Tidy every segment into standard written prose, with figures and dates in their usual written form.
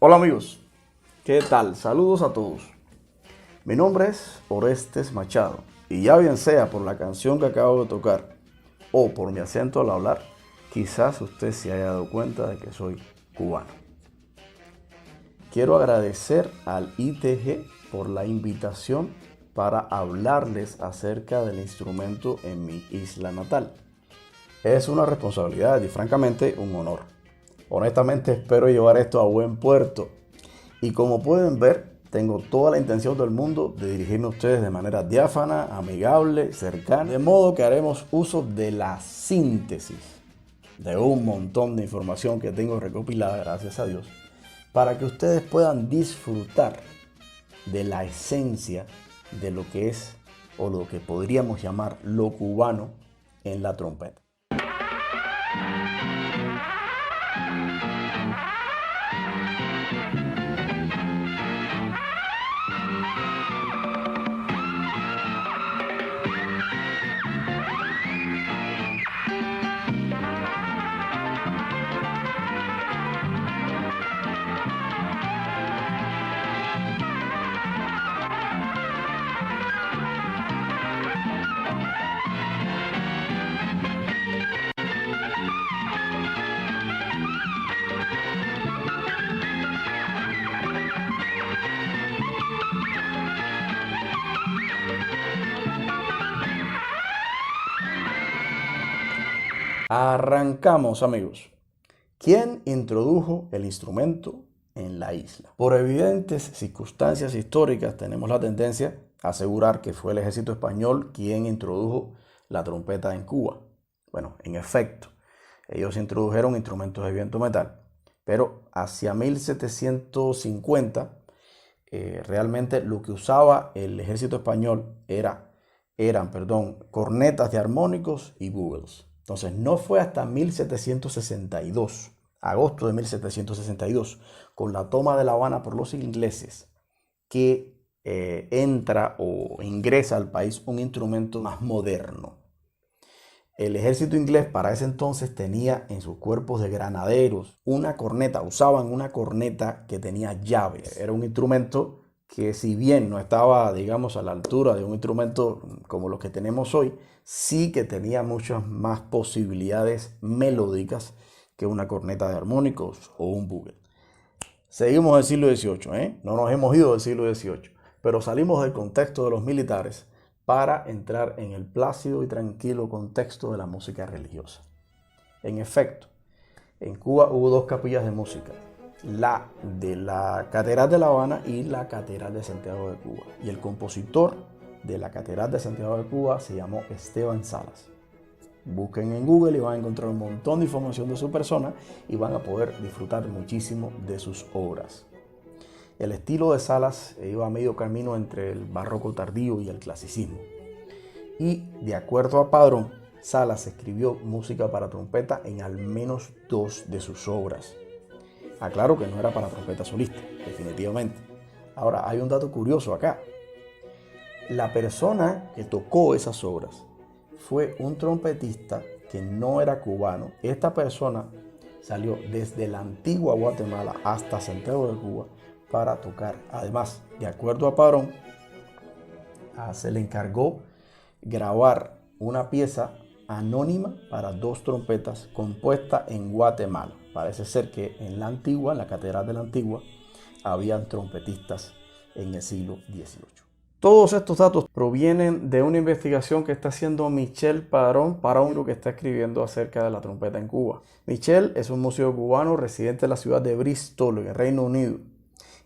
Hola amigos, ¿qué tal? Saludos a todos. Mi nombre es Orestes Machado y ya bien sea por la canción que acabo de tocar o por mi acento al hablar, quizás usted se haya dado cuenta de que soy cubano. Quiero agradecer al ITG por la invitación para hablarles acerca del instrumento en mi isla natal. Es una responsabilidad y francamente un honor. Honestamente espero llevar esto a buen puerto. Y como pueden ver, tengo toda la intención del mundo de dirigirme a ustedes de manera diáfana, amigable, cercana. De modo que haremos uso de la síntesis de un montón de información que tengo recopilada, gracias a Dios, para que ustedes puedan disfrutar de la esencia de lo que es o lo que podríamos llamar lo cubano en la trompeta. Arrancamos, amigos. ¿Quién introdujo el instrumento en la isla? Por evidentes circunstancias históricas tenemos la tendencia a asegurar que fue el ejército español quien introdujo la trompeta en Cuba. Bueno, en efecto, ellos introdujeron instrumentos de viento metal, pero hacia 1750 realmente lo que usaba el ejército español eran cornetas de armónicos y bugles. Entonces no fue hasta 1762, agosto de 1762, con la toma de La Habana por los ingleses, que entra o ingresa al país un instrumento más moderno. El ejército inglés para ese entonces tenía en sus cuerpos de granaderos una corneta, usaban una corneta que tenía llaves. Era un instrumento que, si bien no estaba, digamos, a la altura de un instrumento como los que tenemos hoy, sí que tenía muchas más posibilidades melódicas que una corneta de armónicos o un bugle. Seguimos del siglo XVIII, no nos hemos ido del siglo XVIII, pero salimos del contexto de los militares para entrar en el plácido y tranquilo contexto de la música religiosa. En efecto, en Cuba hubo dos capillas de música, la de la Catedral de La Habana y la Catedral de Santiago de Cuba. Y el compositor de la Catedral de Santiago de Cuba se llamó Esteban Salas. Busquen en Google y van a encontrar un montón de información de su persona y van a poder disfrutar muchísimo de sus obras. El estilo de Salas iba a medio camino entre el barroco tardío y el clasicismo. Y de acuerdo a Padrón, Salas escribió música para trompeta en al menos 2 de sus obras. Aclaro que no era para trompeta solista, definitivamente. Ahora, hay un dato curioso acá. La persona que tocó esas obras fue un trompetista que no era cubano. Esta persona salió desde la antigua Guatemala hasta Santiago de Cuba para tocar. Además, de acuerdo a Padrón, se le encargó grabar una pieza anónima para 2 trompetas compuesta en Guatemala. Parece ser que en la Antigua, en la Catedral de la Antigua, habían trompetistas en el siglo XVIII. Todos estos datos provienen de una investigación que está haciendo Michel Padrón para un libro que está escribiendo acerca de la trompeta en Cuba. Michel es un músico cubano residente en la ciudad de Bristol, en el Reino Unido.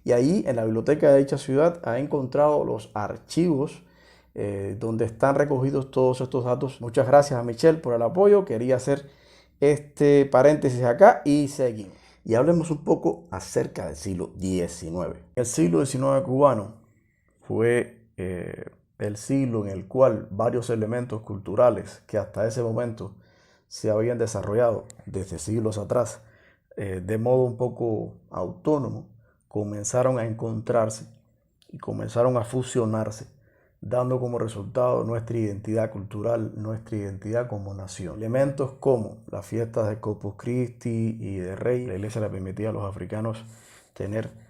Y ahí, en la biblioteca de dicha ciudad, ha encontrado los archivos donde están recogidos todos estos datos. Muchas gracias a Michel por el apoyo. Quería hacer este paréntesis acá y seguimos. Y hablemos un poco acerca del siglo XIX. El siglo XIX cubano fue el siglo en el cual varios elementos culturales que hasta ese momento se habían desarrollado desde siglos atrás de modo un poco autónomo, comenzaron a encontrarse y comenzaron a fusionarse, dando como resultado nuestra identidad cultural, nuestra identidad como nación. Elementos como las fiestas de Corpus Christi y de Rey, la iglesia le permitía a los africanos tener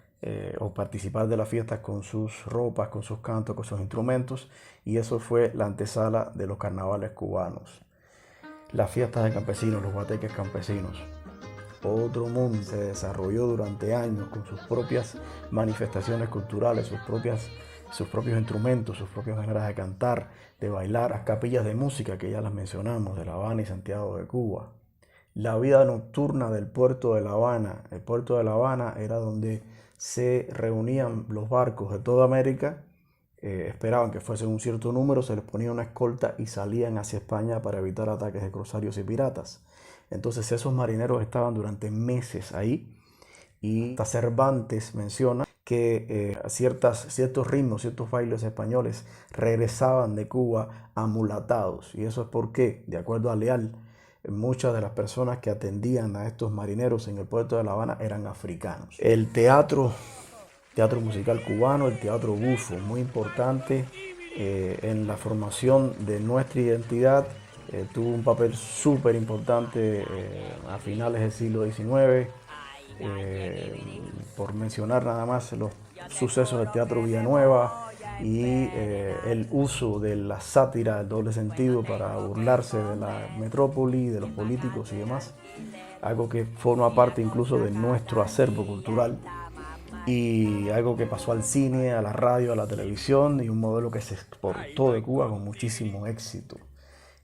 o participar de las fiestas con sus ropas, con sus cantos, con sus instrumentos, y eso fue la antesala de los carnavales cubanos. Las fiestas de campesinos, los guateques campesinos. Otro mundo se desarrolló durante años con sus propias manifestaciones culturales, sus propios instrumentos, sus propias maneras de cantar, de bailar, las capillas de música que ya las mencionamos, de La Habana y Santiago de Cuba. La vida nocturna del puerto de La Habana. El puerto de La Habana era donde se reunían los barcos de toda América, esperaban que fuesen un cierto número, se les ponía una escolta y salían hacia España para evitar ataques de corsarios y piratas. Entonces esos marineros estaban durante meses ahí, y hasta Cervantes menciona que ciertos ritmos, ciertos bailes españoles regresaban de Cuba amulatados. Y eso es porque, de acuerdo a Leal, muchas de las personas que atendían a estos marineros en el puerto de La Habana eran africanos. El teatro musical cubano, el teatro bufo, muy importante en la formación de nuestra identidad. Tuvo un papel súper importante a finales del siglo XIX. Por mencionar nada más los sucesos del Teatro Villanueva y el uso de la sátira, del doble sentido, para burlarse de la metrópoli, de los políticos y demás. Algo que forma parte incluso de nuestro acervo cultural, y algo que pasó al cine, a la radio, a la televisión, y un modelo que se exportó de Cuba con muchísimo éxito.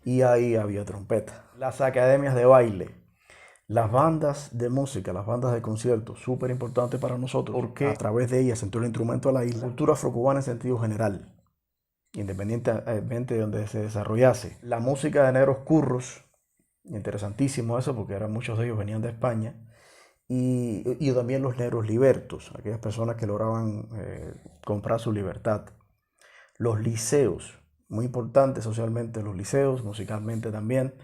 Y ahí había trompeta. Las academias de baile, las bandas de música, las bandas de conciertos, súper importante para nosotros, porque a través de ellas entró el instrumento a la isla. Cultura afrocubana en sentido general, independientemente de donde se desarrollase. La música de negros curros, interesantísimo eso, porque muchos de ellos venían de España. Y también los negros libertos, aquellas personas que lograban comprar su libertad. Los liceos, muy importantes socialmente los liceos, musicalmente también.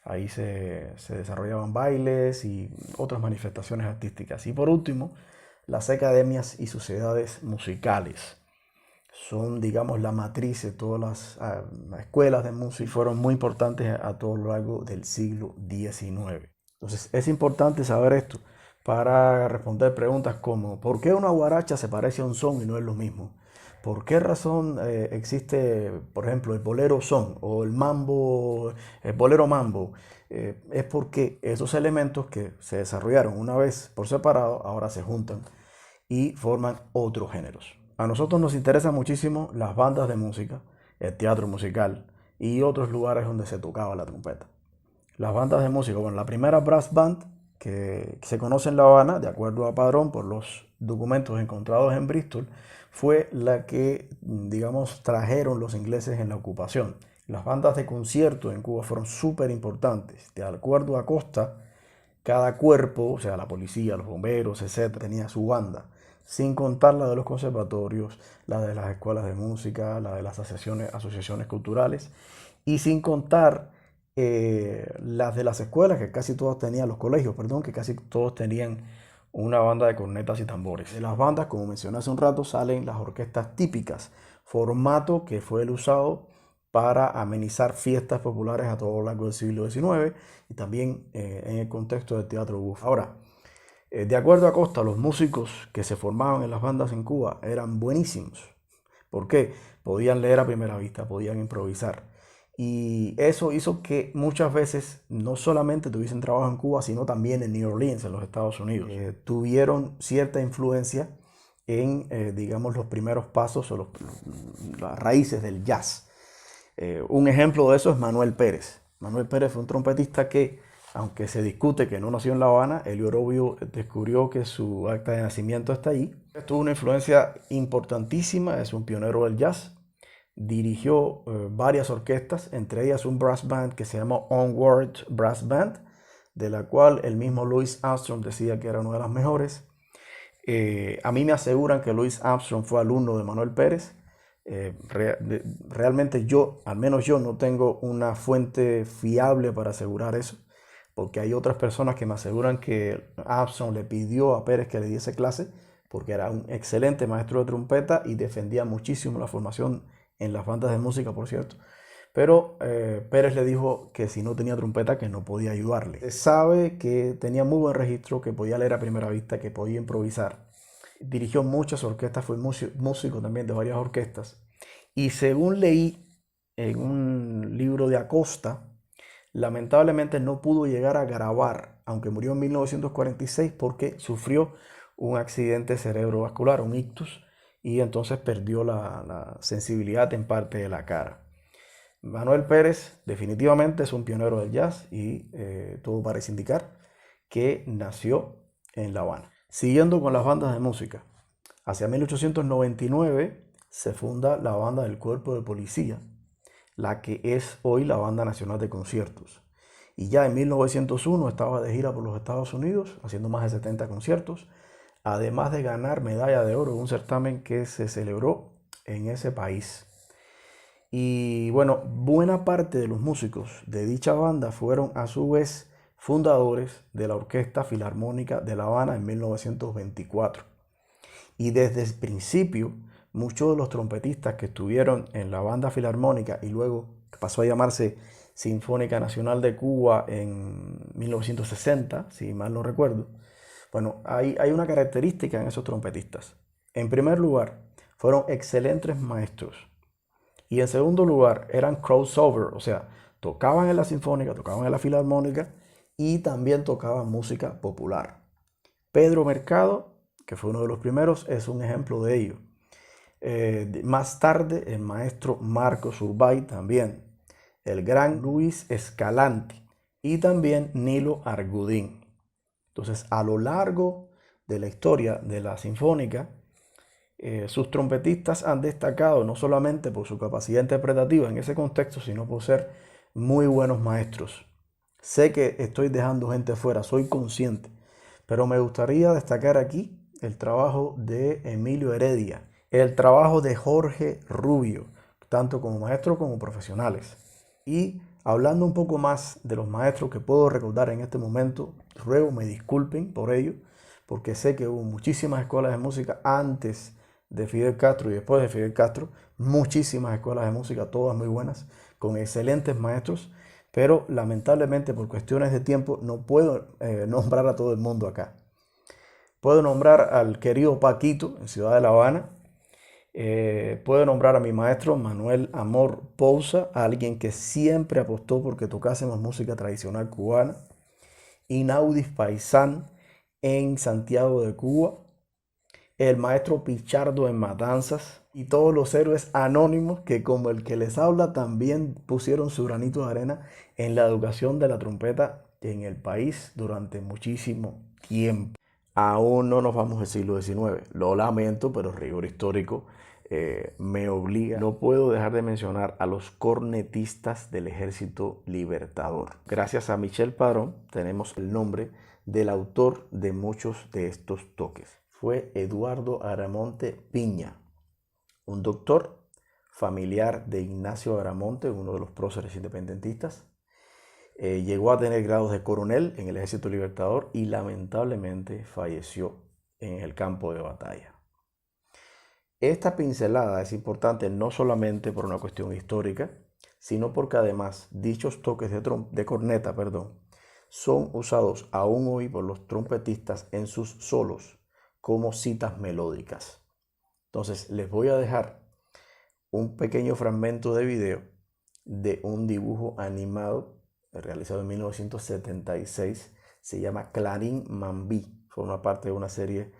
Ahí se desarrollaban bailes y otras manifestaciones artísticas. Y por último, las academias y sociedades musicales. Son, digamos, la matriz de todas las escuelas de música, y fueron muy importantes a todo lo largo del siglo XIX. Entonces es importante saber esto para responder preguntas como: ¿por qué una guaracha se parece a un son y no es lo mismo? ¿Por qué razón existe, por ejemplo, el bolero son o el mambo, el bolero mambo? Es porque esos elementos que se desarrollaron una vez por separado ahora se juntan y forman otros géneros. A nosotros nos interesan muchísimo las bandas de música, el teatro musical y otros lugares donde se tocaba la trompeta. Las bandas de música, bueno, la primera brass band que se conoce en La Habana, de acuerdo a Padrón, por los documentos encontrados en Bristol, fue la que, digamos, trajeron los ingleses en la ocupación. Las bandas de concierto en Cuba fueron súper importantes. De acuerdo a Costa, cada cuerpo, o sea, la policía, los bomberos, etc., tenía su banda, sin contar la de los conservatorios, la de las escuelas de música, la de las asociaciones culturales, y sin contar las de las escuelas, que casi todos tenían, los colegios, perdón, que casi todos tenían una banda de cornetas y tambores. De las bandas, como mencioné hace un rato, salen las orquestas típicas, formato que fue el usado para amenizar fiestas populares a todo lo largo del siglo XIX y también en el contexto del teatro bufo. Ahora, de acuerdo a Costa, los músicos que se formaban en las bandas en Cuba eran buenísimos. ¿Por qué? Podían leer a primera vista, podían improvisar. Y eso hizo que muchas veces no solamente tuviesen trabajo en Cuba, sino también en New Orleans, en los Estados Unidos. Tuvieron cierta influencia en, digamos, los primeros pasos o las raíces del jazz. Un ejemplo de eso es Manuel Pérez. Manuel Pérez fue un trompetista que, aunque se discute que no nació en La Habana, Elio Orobio descubrió que su acta de nacimiento está ahí. Tuvo una influencia importantísima, es un pionero del jazz. Dirigió varias orquestas, entre ellas un brass band que se llama Onward Brass Band, de la cual el mismo Louis Armstrong decía que era una de las mejores. A mí me aseguran que Louis Armstrong fue alumno de Manuel Pérez. Realmente yo, al menos yo, no tengo una fuente fiable para asegurar eso, porque hay otras personas que me aseguran que Armstrong le pidió a Pérez que le diese clase, porque era un excelente maestro de trompeta y defendía muchísimo la formación en las bandas de música, por cierto. Pero Pérez le dijo que si no tenía trompeta, que no podía ayudarle. Se sabe que tenía muy buen registro, que podía leer a primera vista, que podía improvisar. dirigió muchas orquestas, fue músico también de varias orquestas. Y según leí en un libro de Acosta, lamentablemente no pudo llegar a grabar, aunque murió en 1946 porque sufrió un accidente cerebrovascular, un ictus, y entonces perdió la sensibilidad en parte de la cara. Manuel Pérez definitivamente es un pionero del jazz y todo parece indicar que nació en La Habana. Siguiendo con las bandas de música, hacia 1899 se funda la banda del Cuerpo de Policía, la que es hoy la Banda Nacional de Conciertos. Y ya en 1901 estaba de gira por los Estados Unidos, haciendo más de 70 conciertos, además de ganar medalla de oro en un certamen que se celebró en ese país. Y bueno, buena parte de los músicos de dicha banda fueron a su vez fundadores de la Orquesta Filarmónica de La Habana en 1924. Y desde el principio, muchos de los trompetistas que estuvieron en la Banda Filarmónica y luego pasó a llamarse Sinfónica Nacional de Cuba en 1960, si mal no recuerdo, bueno, hay una característica en esos trompetistas. En primer lugar, fueron excelentes maestros. Y en segundo lugar, eran crossover, o sea, tocaban en la sinfónica, tocaban en la filarmónica y también tocaban música popular. Pedro Mercado, que fue uno de los primeros, es un ejemplo de ello. Más tarde, el maestro Marcos Urbay también, el gran Luis Escalante y también Nilo Argudín. Entonces, a lo largo de la historia de la sinfónica, sus trompetistas han destacado no solamente por su capacidad interpretativa en ese contexto, sino por ser muy buenos maestros. Sé que estoy dejando gente fuera, soy consciente, pero me gustaría destacar aquí el trabajo de Emilio Heredia, el trabajo de Jorge Rubio, tanto como maestros como profesionales. Y hablando un poco más de los maestros que puedo recordar en este momento, ruego me disculpen por ello, porque sé que hubo muchísimas escuelas de música antes de Fidel Castro y después de Fidel Castro, muchísimas escuelas de música, todas muy buenas, con excelentes maestros, pero lamentablemente por cuestiones de tiempo no puedo nombrar a todo el mundo acá. Puedo nombrar al querido Paquito en Ciudad de La Habana. Puedo nombrar a mi maestro Manuel Amor Pousa, alguien que siempre apostó porque tocásemos música tradicional cubana. Inaudis Paisán en Santiago de Cuba. El maestro Pichardo en Matanzas. Y todos los héroes anónimos que, como el que les habla, también pusieron su granito de arena en la educación de la trompeta en el país durante muchísimo tiempo. Aún no nos vamos al siglo XIX. Lo lamento, pero el rigor histórico me obliga. No puedo dejar de mencionar a los cornetistas del Ejército Libertador. Gracias a Michel Padrón tenemos el nombre del autor de muchos de estos toques. Fue Eduardo Aramonte Piña, un doctor familiar de Ignacio Aramonte, uno de los próceres independentistas. Llegó a tener grados de coronel en el Ejército Libertador y lamentablemente falleció en el campo de batalla. Esta pincelada es importante no solamente por una cuestión histórica, sino porque además dichos toques de corneta, son usados aún hoy por los trompetistas en sus solos como citas melódicas. Entonces les voy a dejar un pequeño fragmento de video de un dibujo animado realizado en 1976, se llama Clarín Mambí, forma parte de una serie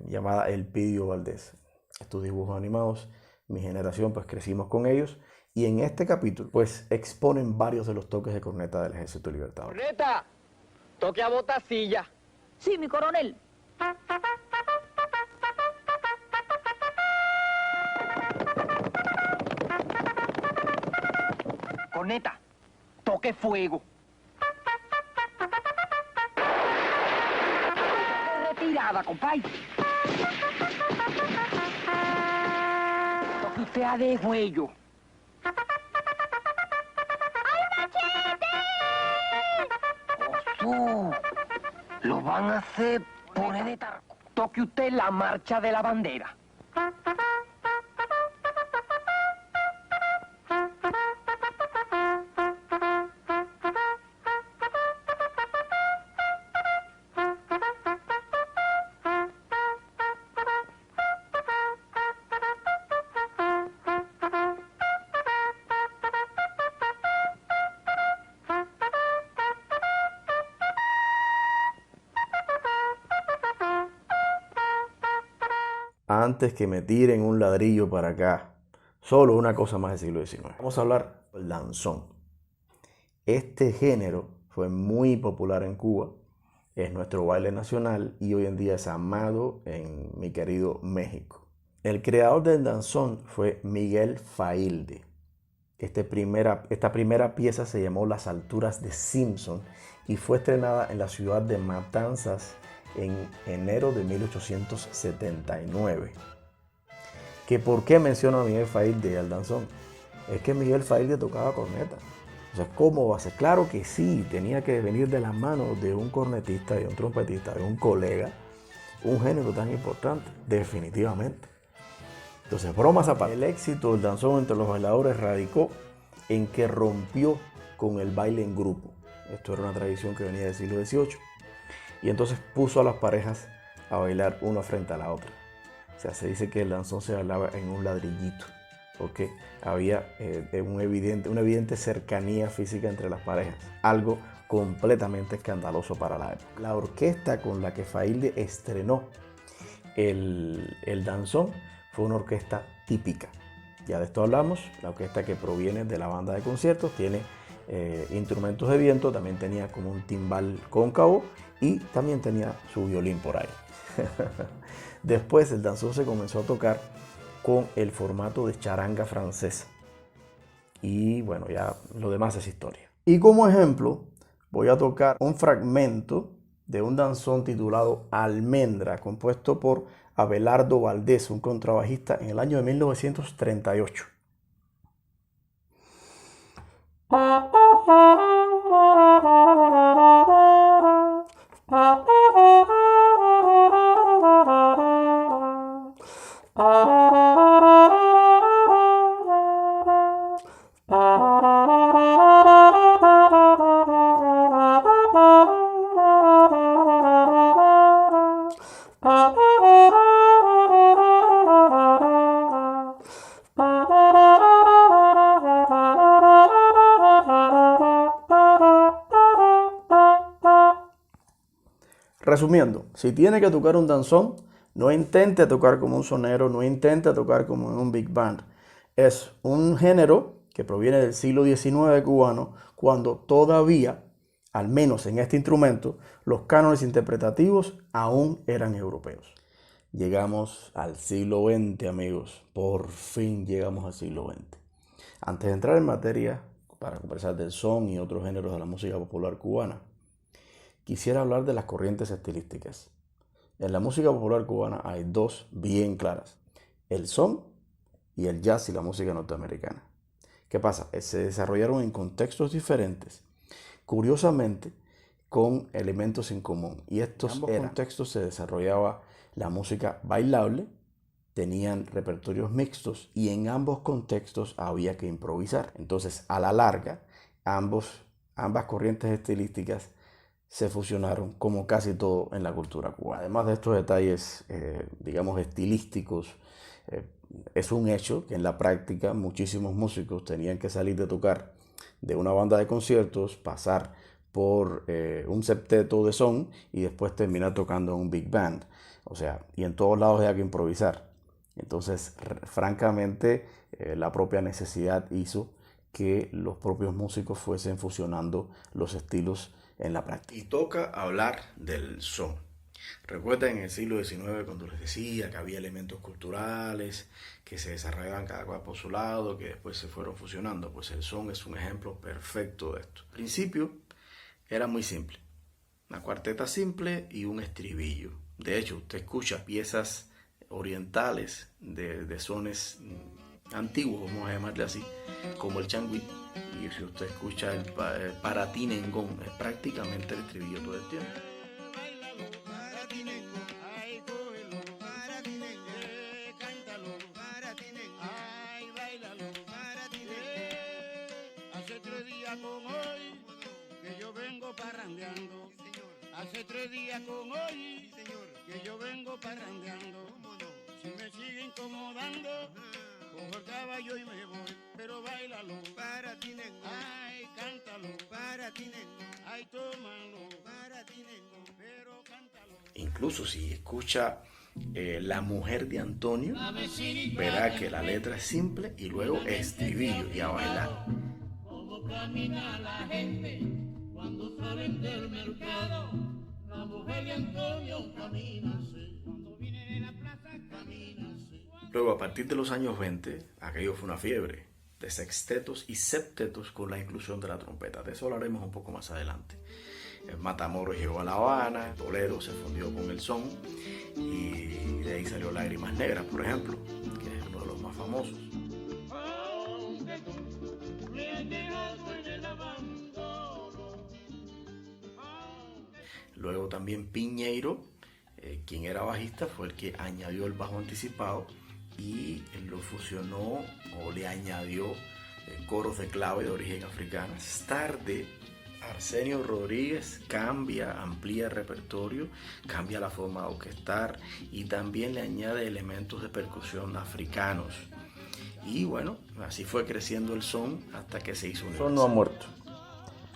llamada El Pidio Valdés. Estos dibujos animados, mi generación pues crecimos con ellos y en este capítulo pues exponen varios de los toques de corneta del Ejército Libertador. ¡Corneta! ¡Toque a botacilla! Sí, mi coronel. Corneta, toque fuego. Retirada, compay. Toque usted a de cuello. ¡Oso! Lo van a hacer poner de tarco. Toque usted la marcha de la bandera. antes que me tiren un ladrillo para acá. Solo una cosa más del siglo XIX. Vamos a hablar del danzón. Este género fue muy popular en Cuba, es nuestro baile nacional y hoy en día es amado en mi querido México. El creador del danzón fue Miguel Failde. Esta primera pieza se llamó Las alturas de Simpson y fue estrenada en la ciudad de Matanzas en enero de 1879. ¿Que por qué menciono a Miguel Failde al danzón? Es que Miguel Failde tocaba corneta. O sea, ¿cómo va a ser? Claro que sí, tenía que venir de las manos de un cornetista, de un trompetista, de un colega, un género tan importante, definitivamente. Entonces, bromas aparte, el éxito del danzón entre los bailadores radicó en que rompió con el baile en grupo. Esto era una tradición que venía del siglo XVIII. Y entonces puso a las parejas a bailar una frente a la otra. O sea, se dice que el danzón se bailaba en un ladrillito, porque había una evidente cercanía física entre las parejas, algo completamente escandaloso para la época. La orquesta con la que Failde estrenó el danzón fue una orquesta típica. Ya de esto hablamos, la orquesta que proviene de la banda de conciertos, tiene instrumentos de viento, también tenía como un timbal cóncavo y también tenía su violín por ahí. Después el danzón se comenzó a tocar con el formato de charanga francesa. Y bueno, ya lo demás es historia. Y como ejemplo, voy a tocar un fragmento de un danzón titulado Almendra, compuesto por Abelardo Valdés, un contrabajista, en el año de 1938. Resumiendo, si tiene que tocar un danzón, no intente tocar como un sonero, no intente tocar como en un big band. Es un género que proviene del siglo XIX cubano, cuando todavía, al menos en este instrumento, los cánones interpretativos aún eran europeos. Llegamos al siglo XX, amigos. Por fin llegamos al siglo XX. Antes de entrar en materia, para conversar del son y otros géneros de la música popular cubana, quisiera hablar de las corrientes estilísticas. En la música popular cubana hay dos bien claras: el son y el jazz y la música norteamericana. ¿Qué pasa? Se desarrollaron en contextos diferentes, curiosamente con elementos en común. Y en ambos contextos se desarrollaba la música bailable, tenían repertorios mixtos y en ambos contextos había que improvisar. Entonces, a la larga, ambas corrientes estilísticas se fusionaron, como casi todo en la cultura cubana. Además de estos detalles, digamos, estilísticos, es un hecho que en la práctica muchísimos músicos tenían que salir de tocar de una banda de conciertos, pasar por un septeto de son y después terminar tocando en un big band. O sea, y en todos lados había que improvisar. Entonces, francamente, la propia necesidad hizo que los propios músicos fuesen fusionando los estilos en la práctica. Y toca hablar del son. Recuerda en el siglo XIX cuando les decía que había elementos culturales que se desarrollaban cada cual por su lado, que después se fueron fusionando. Pues el son es un ejemplo perfecto de esto. Al principio era muy simple. Una cuarteta simple y un estribillo. De hecho, usted escucha piezas orientales de sones antiguos, vamos a llamarle así, como el changüí. Y si usted escucha el paratinengón, es prácticamente el estribillo todo el tiempo. Hace 3 días con hoy, señor, que yo vengo parrandeando. Si me sigue incomodando, cojo el caballo y me voy. Pero bailalo, para ti, nego. Ay, cántalo, para ti, nego. Ay, tómalo, para ti, nego. Pero cántalo. Incluso si escucha La mujer de Antonio, verá que la letra es simple y luego estribillo y a bailar. Como camina la gente cuando salen del mercado, la mujer de Antonio camina así, cuando viene de la plaza camina así. Luego, a partir de los años 20, aquello fue una fiebre de sextetos y septetos con la inclusión de la trompeta. De eso hablaremos un poco más adelante. El Matamoros llegó a La Habana, el bolero se fundió con el son y de ahí salió Lágrimas Negras, por ejemplo, que es uno de los más famosos. Luego también Piñeiro, quien era bajista, fue el que añadió el bajo anticipado y lo fusionó o le añadió coros de clave de origen africano. Más tarde, Arsenio Rodríguez amplía el repertorio, cambia la forma de orquestar y también le añade elementos de percusión africanos. Y bueno, así fue creciendo el son hasta que se hizo universal. El son no ha muerto.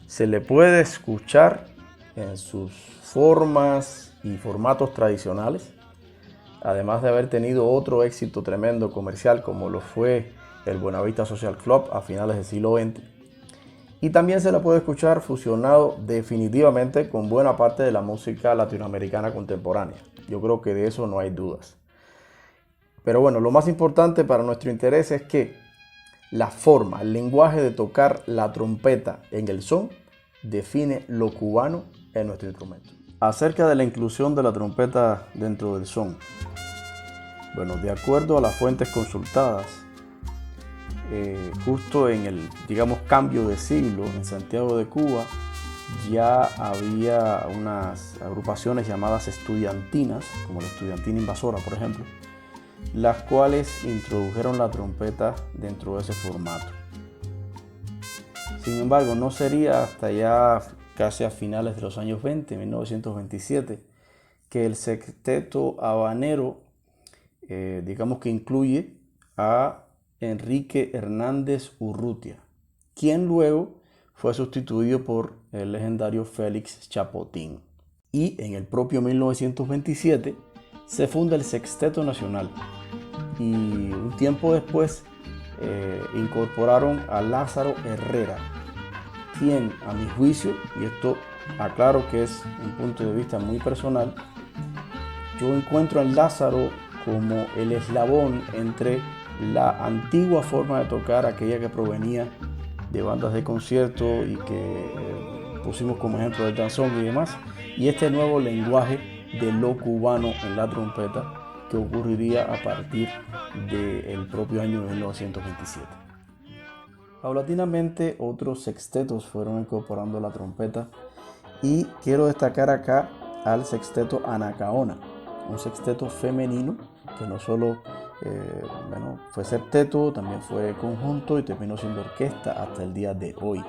Se le puede escuchar en sus formas y formatos tradicionales, además de haber tenido otro éxito tremendo comercial como lo fue el Buenavista Social Club a finales del siglo XX. Y también se la puede escuchar fusionado definitivamente con buena parte de la música latinoamericana contemporánea. Yo creo que de eso no hay dudas. Pero bueno, lo más importante para nuestro interés es que la forma, el lenguaje de tocar la trompeta en el son define lo cubano en nuestro instrumento. Acerca de la inclusión de la trompeta dentro del son. Bueno, de acuerdo a las fuentes consultadas, justo en el, digamos, cambio de siglo en Santiago de Cuba, ya había unas agrupaciones llamadas estudiantinas, como la Estudiantina Invasora, por ejemplo, las cuales introdujeron la trompeta dentro de ese formato. Sin embargo, no sería hasta ya casi a finales de los años 20, 1927, que el sexteto habanero, digamos que incluye a Enrique Hernández Urrutia, quien luego fue sustituido por el legendario Félix Chapotín. Y en el propio 1927 se funda el Sexteto Nacional y un tiempo después incorporaron a Lázaro Herrera, quien a mi juicio, y esto aclaro que es un punto de vista muy personal, yo encuentro a Lázaro como el eslabón entre la antigua forma de tocar, aquella que provenía de bandas de concierto y que pusimos como ejemplo del danzón y demás, y este nuevo lenguaje de lo cubano en la trompeta que ocurriría a partir del propio año 1927. Paulatinamente otros sextetos fueron incorporando la trompeta y quiero destacar acá al sexteto Anacaona, un sexteto femenino que no solo fue septeto, también fue conjunto y terminó siendo orquesta hasta el día de hoy.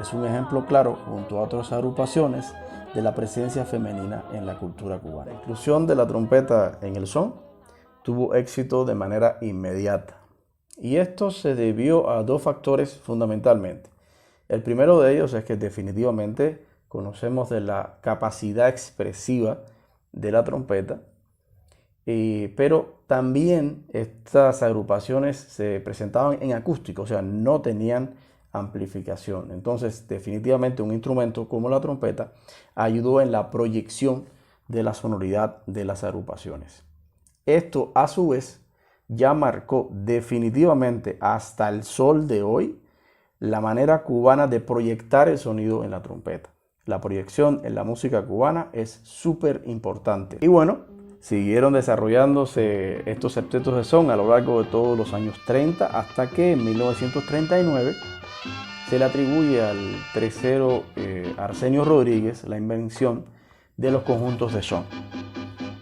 Es un ejemplo claro, junto a otras agrupaciones, de la presencia femenina en la cultura cubana. La inclusión de la trompeta en el son tuvo éxito de manera inmediata. Y esto se debió a dos factores fundamentalmente. El primero de ellos es que definitivamente conocemos de la capacidad expresiva de la trompeta, pero también estas agrupaciones se presentaban en acústico, o sea, no tenían amplificación. Entonces, definitivamente un instrumento como la trompeta ayudó en la proyección de la sonoridad de las agrupaciones. Esto, a su vez, ya marcó definitivamente hasta el sol de hoy la manera cubana de proyectar el sonido en la trompeta. La proyección en la música cubana es súper importante. Y bueno, siguieron desarrollándose estos septetos de son a lo largo de todos los años 30 hasta que en 1939 se le atribuye al tercero Arsenio Rodríguez la invención de los conjuntos de son.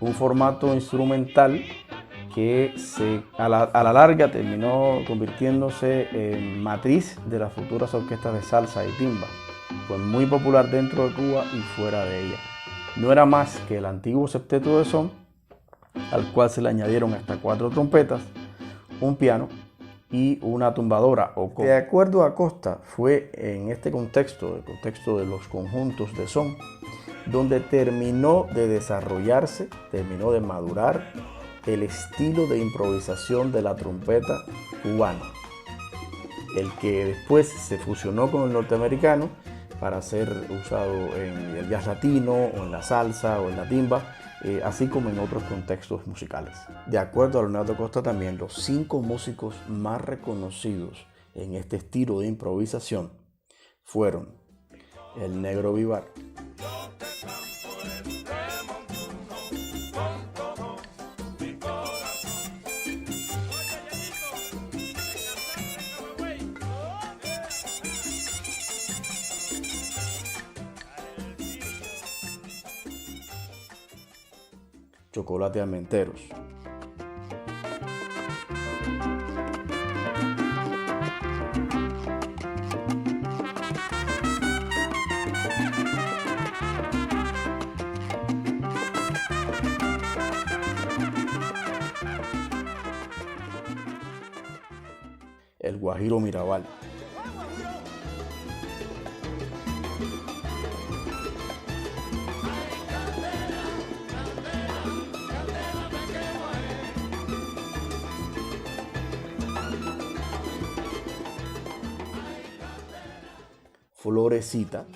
Un formato instrumental que a la larga terminó convirtiéndose en matriz de las futuras orquestas de salsa y timba. Fue muy popular dentro de Cuba y fuera de ella. No era más que el antiguo septeto de son, al cual se le añadieron hasta 4 trompetas, un piano y una tumbadora o conga. De acuerdo a Costa, fue en este contexto, el contexto de los conjuntos de son, donde terminó de desarrollarse, terminó de madurar el estilo de improvisación de la trompeta cubana, el que después se fusionó con el norteamericano para ser usado en el jazz latino o en la salsa o en la timba, así como en otros contextos musicales. De acuerdo a Leonardo Costa también, los 5 músicos más reconocidos en este estilo de improvisación fueron el Negro Vivar, Chocolate Almenteros, el Guajiro Mirabal, Florecita,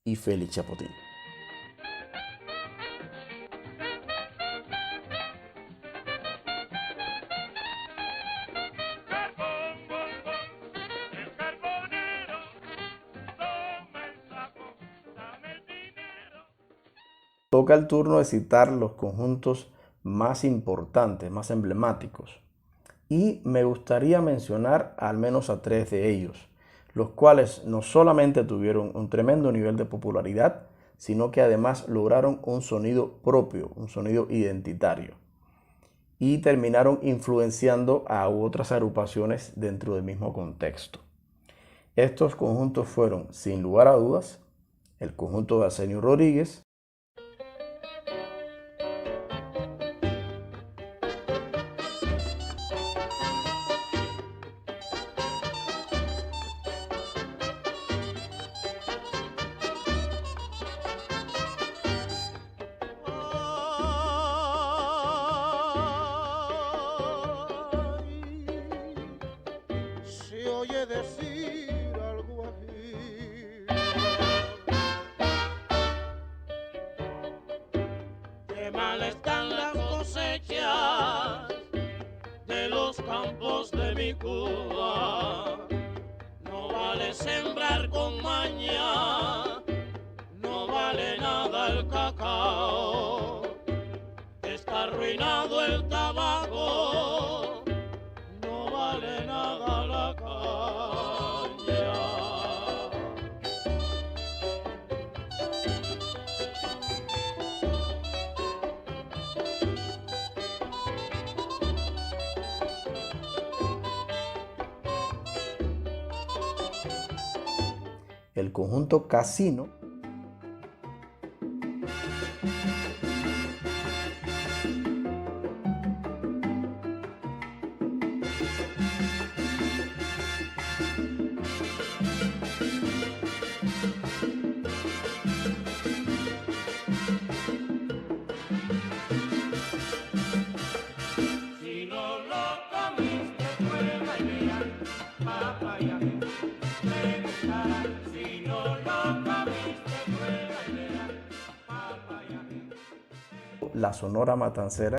y Félix Chapotín. Toca el turno de citar los conjuntos más importantes, más emblemáticos. Y me gustaría mencionar al menos a 3 de ellos, los cuales no solamente tuvieron un tremendo nivel de popularidad, sino que además lograron un sonido propio, un sonido identitario. Y terminaron influenciando a otras agrupaciones dentro del mismo contexto. Estos conjuntos fueron, sin lugar a dudas, el conjunto de Arsenio Rodríguez, Se oye decir algo aquí, qué mal están las cosechas de los campos de mi Cuba. No vale sembrar con maña, no vale nada el cacao, está arruinado el tabaco, no vale nada la caña. el conjunto Casino, Si no lo comiste fue bailar, papaya, te gustará. Si no lo comiste fue bailar, papaya. la Sonora Matancera,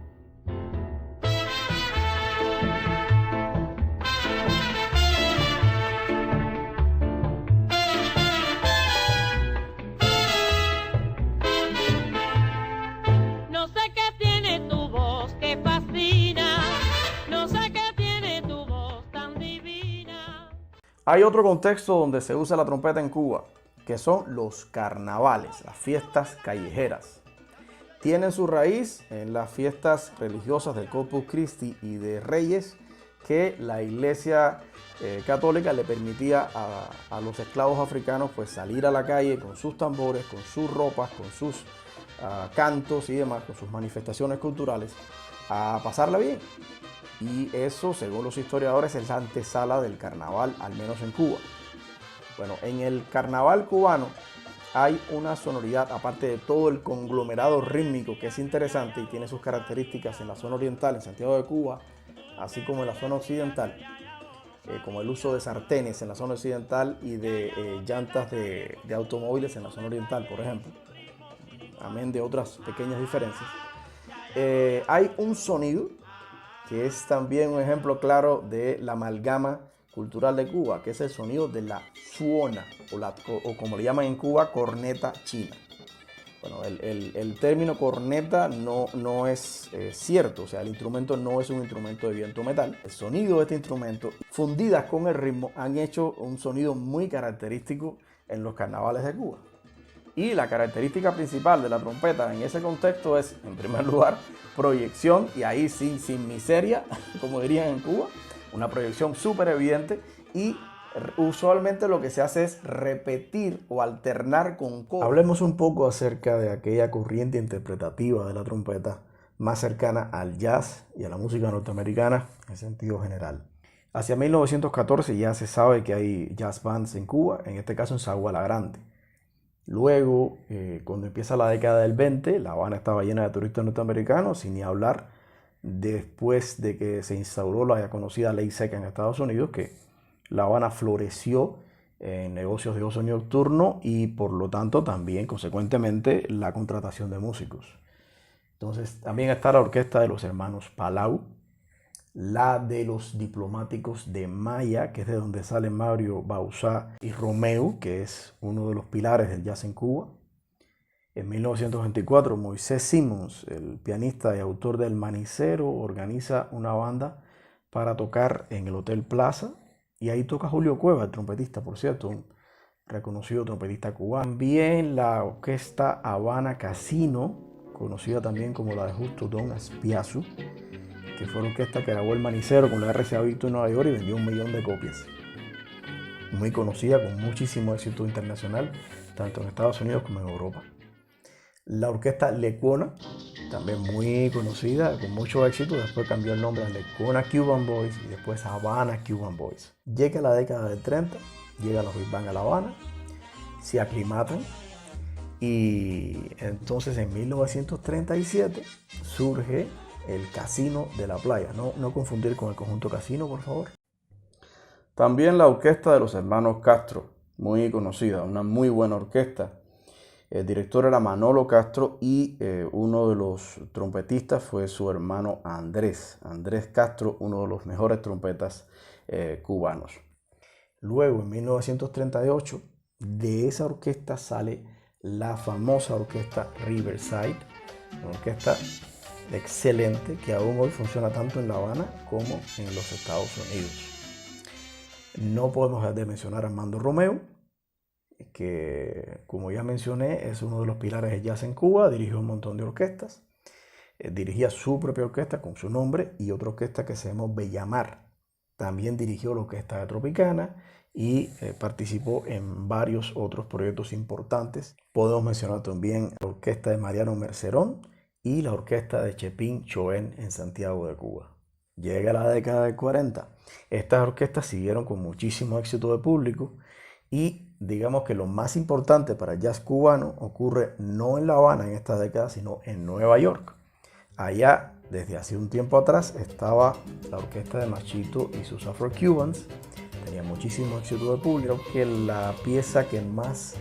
No sé qué tiene tu voz que fascina, no sé qué tiene tu voz tan divina. Hay otro contexto donde se usa la trompeta en Cuba, que son los carnavales, las fiestas callejeras. Tienen su raíz en las fiestas religiosas de Corpus Christi y de Reyes, que la Iglesia católica le permitía a los esclavos africanos pues salir a la calle con sus tambores, con sus ropas, con sus cantos y demás, con sus manifestaciones culturales, a pasarla bien. Y eso, según los historiadores, es la antesala del carnaval, al menos en Cuba. Bueno, en el carnaval cubano hay una sonoridad, aparte de todo el conglomerado rítmico que es interesante y tiene sus características en la zona oriental, en Santiago de Cuba, así como en la zona occidental, como el uso de sartenes en la zona occidental y de llantas de automóviles en la zona oriental, por ejemplo, amén de otras pequeñas diferencias. Hay un sonido que es también un ejemplo claro de la amalgama cultural de Cuba, que es el sonido de la suona, o como le llaman en Cuba, corneta china. Bueno, el término corneta no es cierto, o sea, el instrumento no es un instrumento de viento metal. El sonido de este instrumento, fundidas con el ritmo, han hecho un sonido muy característico en los carnavales de Cuba. Y la característica principal de la trompeta en ese contexto es, en primer lugar, proyección, y ahí sí, sin miseria, como dirían en Cuba, una proyección súper evidente, y usualmente lo que se hace es repetir o alternar con coros. Hablemos un poco acerca de aquella corriente interpretativa de la trompeta más cercana al jazz y a la música norteamericana en sentido general. Hacia 1914 ya se sabe que hay jazz bands en Cuba, en este caso en Sagua la Grande. Luego, cuando empieza la década del 20, La Habana estaba llena de turistas norteamericanos, sin ni hablar después de que se instauró la ya conocida ley seca en Estados Unidos, que La Habana floreció en negocios de ocio nocturno y por lo tanto también, consecuentemente, la contratación de músicos. Entonces, también está la orquesta de los hermanos Palau, la de los diplomáticos de Maya, que es de donde salen Mario Bauzá y Romeu, que es uno de los pilares del jazz en Cuba. En 1924, Moisés Simmons, el pianista y autor del Manicero, organiza una banda para tocar en el Hotel Plaza, y ahí toca Julio Cueva, el trompetista, por cierto, un reconocido trompetista cubano. También la orquesta Habana Casino, conocida también como la de Justo Don Aspiazu, que fue una orquesta que grabó el Manicero con la RCA Victor en Nueva York y vendió 1 millón de copias. Muy conocida, con muchísimo éxito internacional, tanto en Estados Unidos como en Europa. La orquesta Lecuona, también muy conocida, con mucho éxito, después cambió el nombre a Lecuona Cuban Boys y después Habana Cuban Boys. Llega la década del 30, llegan los Big Band a La Habana, se aclimatan, y entonces en 1937 surge el Casino de la Playa. No confundir con el conjunto Casino, por favor. También la orquesta de los hermanos Castro, muy conocida, una muy buena orquesta. El director era Manolo Castro y uno de los trompetistas fue su hermano Andrés Castro, uno de los mejores trompetas cubanos. Luego, en 1938, de esa orquesta sale la famosa orquesta Riverside, una orquesta excelente que aún hoy funciona tanto en La Habana como en los Estados Unidos. No podemos dejar de mencionar a Armando Romeu, que, como ya mencioné, es uno de los pilares del jazz en Cuba. Dirigió un montón de orquestas, dirigía su propia orquesta con su nombre y otra orquesta que se llama Bellamar. También dirigió la orquesta de Tropicana y participó en varios otros proyectos importantes. Podemos mencionar también la orquesta de Mariano Mercerón y la orquesta de Chepín Choén en Santiago de Cuba. Llega la década del 40. Estas orquestas siguieron con muchísimo éxito de público y digamos que lo más importante para el jazz cubano ocurre no en La Habana en esta década, sino en Nueva York. Allá, desde hace un tiempo atrás, estaba la orquesta de Machito y sus Afro-Cubans. Tenía muchísimo éxito de público. Que la pieza que más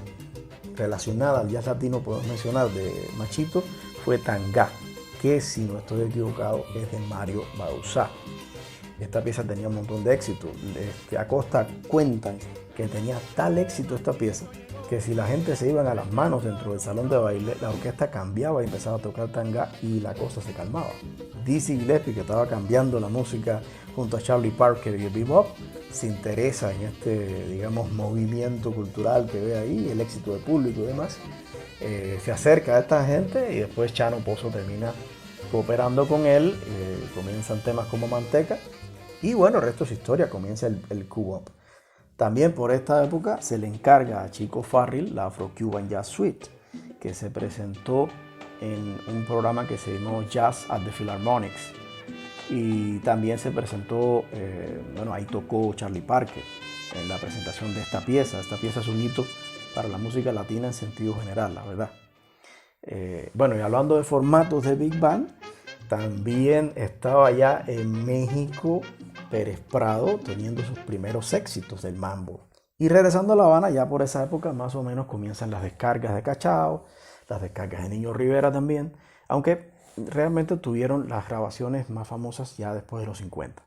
relacionada al jazz latino podemos mencionar de Machito fue Tangá, que si no estoy equivocado es de Mario Bauzá. Esta pieza tenía un montón de éxito. Acosta cuentan que tenía tal éxito esta pieza que si la gente se iban a las manos dentro del salón de baile, la orquesta cambiaba y empezaba a tocar tangá y la cosa se calmaba. Dizzy Gillespie, que estaba cambiando la música junto a Charlie Parker y el bebop, se interesa en este, digamos, movimiento cultural que ve ahí, el éxito del público y demás. Se acerca a esta gente y después Chano Pozo termina cooperando con él. Comienzan temas como Manteca Y bueno, el resto es historia, comienza el Cubop. También por esta época se le encarga a Chico Farrell la Afro-Cuban Jazz Suite, que se presentó en un programa que se llamó Jazz at the Philharmonics. Y también se presentó, bueno, ahí tocó Charlie Parker en la presentación de esta pieza. Esta pieza es un hito para la música latina en sentido general, la verdad. Bueno, y hablando de formatos de Big Band, también estaba ya en México Pérez Prado teniendo sus primeros éxitos del mambo. Y regresando a La Habana, ya por esa época más o menos comienzan las descargas de Cachao, las descargas de Niño Rivera también, aunque realmente tuvieron las grabaciones más famosas ya después de los 50.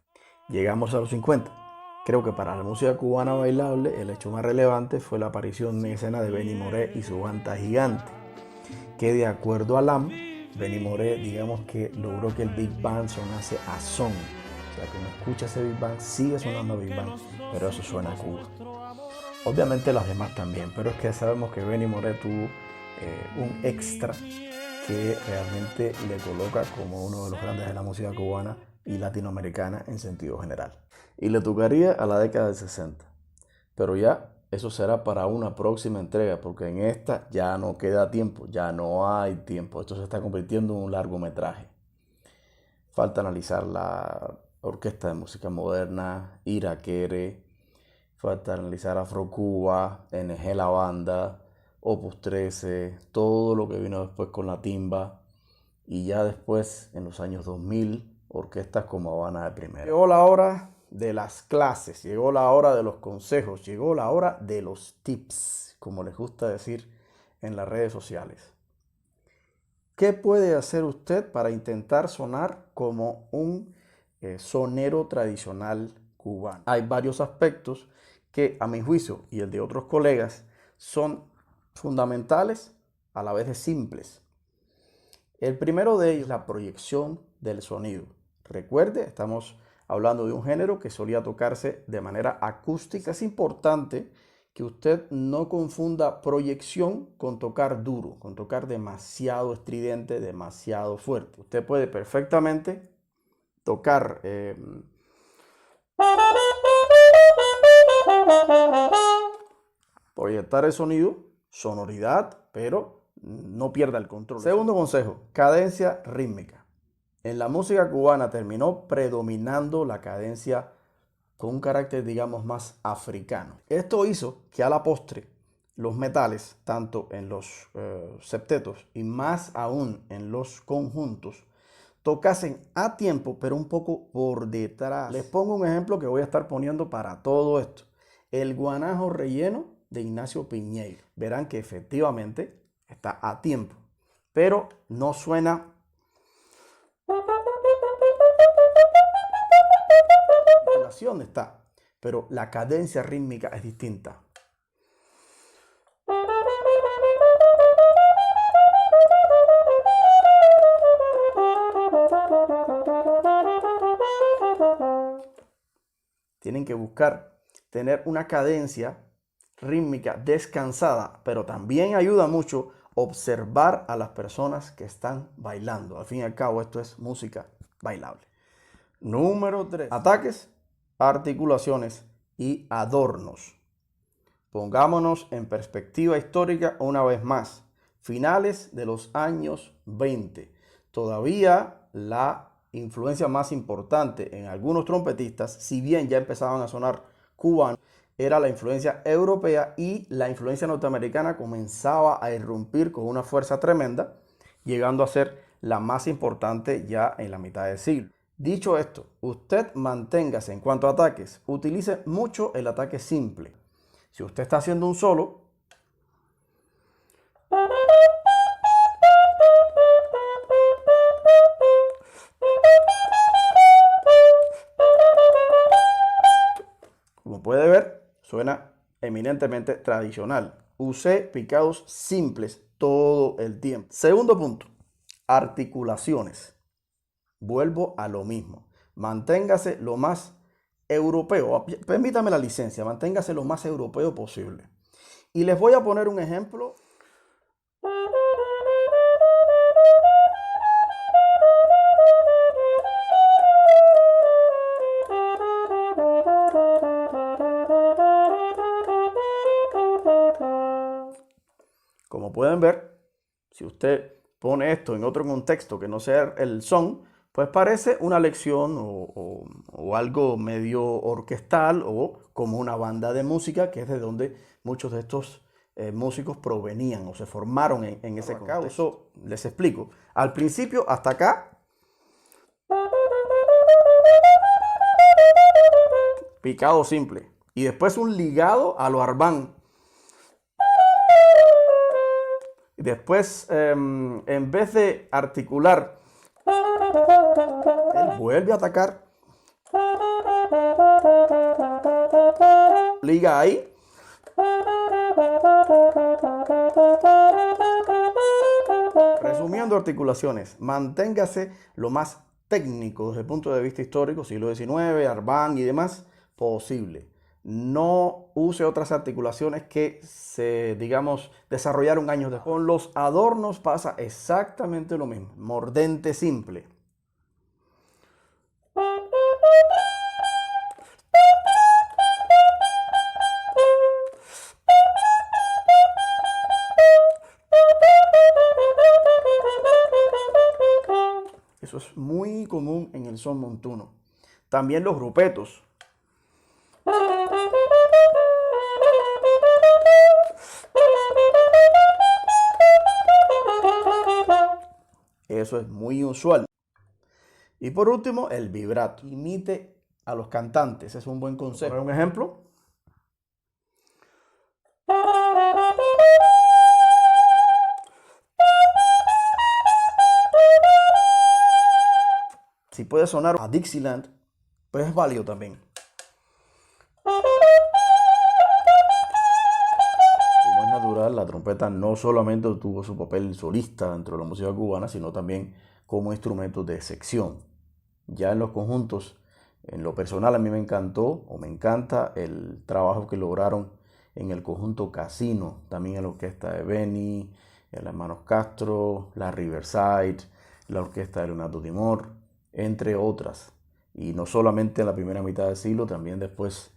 Llegamos a los 50. Creo que para la música cubana bailable el hecho más relevante fue la aparición en escena de Benny Moré y su banda gigante, que de acuerdo a LAM, Benny Moré, digamos que logró que el Big Band sonase a son. O sea, que uno escucha ese Big Band, sigue sonando Big Band, pero eso suena a Cuba. Obviamente las demás también, pero es que sabemos que Benny Moré tuvo un extra que realmente le coloca como uno de los grandes de la música cubana y latinoamericana en sentido general. Y le tocaría a la década del 60. Pero ya eso será para una próxima entrega, porque en esta ya no queda tiempo, ya no hay tiempo. Esto se está convirtiendo en un largometraje. Falta analizar la Orquesta de Música Moderna, Iraquere, falta analizar Afro-Cuba, NG La Banda, Opus 13, todo lo que vino después con la timba, y ya después, en los años 2000, orquestas como Habana de Primera. Llegó la hora de las clases, llegó la hora de los consejos, llegó la hora de los tips, como les gusta decir en las redes sociales. ¿Qué puede hacer usted para intentar sonar como un sonero tradicional cubano? Hay varios aspectos que, a mi juicio y el de otros colegas, son fundamentales a la vez de simples. El primero de ellos es la proyección del sonido. Recuerde, estamos hablando de un género que solía tocarse de manera acústica. Es importante que usted no confunda proyección con tocar duro, con tocar demasiado estridente, demasiado fuerte. Usted puede perfectamente tocar proyectar el sonido, sonoridad, pero no pierda el control. Segundo consejo, cadencia rítmica. En la música cubana terminó predominando la cadencia con un carácter, digamos, más africano. Esto hizo que a la postre los metales, tanto en los septetos y más aún en los conjuntos, tocasen a tiempo, pero un poco por detrás. Les pongo un ejemplo que voy a estar poniendo para todo esto. El guanajo relleno de Ignacio Piñeiro. Verán que efectivamente está a tiempo, pero no suena está, pero la cadencia rítmica es distinta. Tienen que buscar tener una cadencia rítmica descansada, pero también ayuda mucho observar a las personas que están bailando. Al fin y al cabo, esto es música bailable. Número 3. Ataques, articulaciones y adornos. Pongámonos en perspectiva histórica una vez más. Finales de los años 20. Todavía la influencia más importante en algunos trompetistas, si bien ya empezaban a sonar cubanos, era la influencia europea, y la influencia norteamericana comenzaba a irrumpir con una fuerza tremenda, llegando a ser la más importante ya en la mitad del siglo. Dicho esto, usted manténgase en cuanto a ataques, utilice mucho el ataque simple. Si usted está haciendo un solo, como puede ver, suena eminentemente tradicional. Use picados simples todo el tiempo. Segundo punto, articulaciones. Vuelvo a lo mismo. Manténgase lo más europeo. Permítame la licencia. Manténgase lo más europeo posible. Y les voy a poner un ejemplo. pueden ver, si usted pone esto en otro contexto que no sea el son, pues parece una lección o algo medio orquestal o como una banda de música, que es de donde muchos de estos músicos provenían o se formaron en ese contexto. Eso les explico. Al principio, hasta acá, picado simple. Y después un ligado a lo arbán. Y después, en vez de articular, él vuelve a atacar. Liga ahí. Resumiendo articulaciones, manténgase lo más técnico desde el punto de vista histórico, siglo XIX, Arbán y demás, posible. No use otras articulaciones que se, digamos, desarrollaron años después. Con los adornos pasa exactamente lo mismo. Mordente simple. Eso es muy común en el son montuno. También los grupetos. Eso es muy usual. Y por último, el vibrato. Imite a los cantantes. Ese es un buen consejo. ¿Para un ejemplo? Si puede sonar a Dixieland, pues es válido también. Como es natural, la trompeta no solamente tuvo su papel solista dentro de la música cubana, sino también como instrumento de sección. Ya en los conjuntos, en lo personal a mí me encantó o me encanta el trabajo que lograron en el conjunto Casino, también en la orquesta de Benny, en los hermanos Castro, la Riverside, la orquesta de Leonardo Timor, entre otras. Y no solamente en la primera mitad del siglo, también después,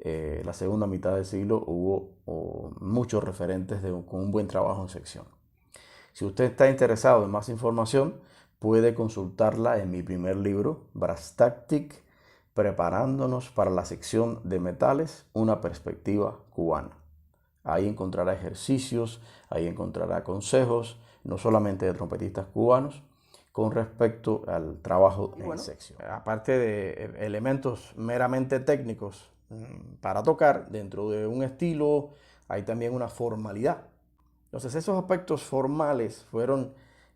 la segunda mitad del siglo, hubo muchos referentes con un buen trabajo en sección. Si usted está interesado en más información, puede consultarla en mi primer libro, Brass Tactic, preparándonos para la sección de metales, una perspectiva cubana. Ahí encontrará ejercicios, ahí encontrará consejos, no solamente de trompetistas cubanos, con respecto al trabajo en sección. Aparte de elementos meramente técnicos para tocar, dentro de un estilo hay también una formalidad. Entonces esos aspectos formales fueron,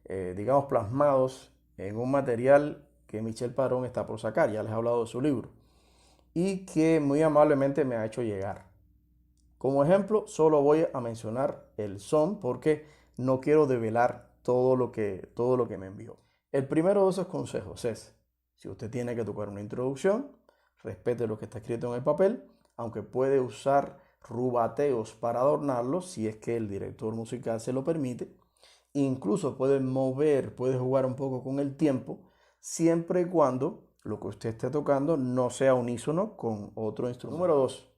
digamos, plasmados en un material que Michel Padrón está por sacar, ya les he hablado de su libro, y que muy amablemente me ha hecho llegar. Como ejemplo, solo voy a mencionar el son porque no quiero develar todo lo que me envió. El primero de esos consejos es, si usted tiene que tocar una introducción, respete lo que está escrito en el papel, aunque puede usar rubateos para adornarlo si es que el director musical se lo permite. Incluso puede jugar un poco con el tiempo, siempre y cuando lo que usted esté tocando no sea unísono con otro instrumento. Número 2.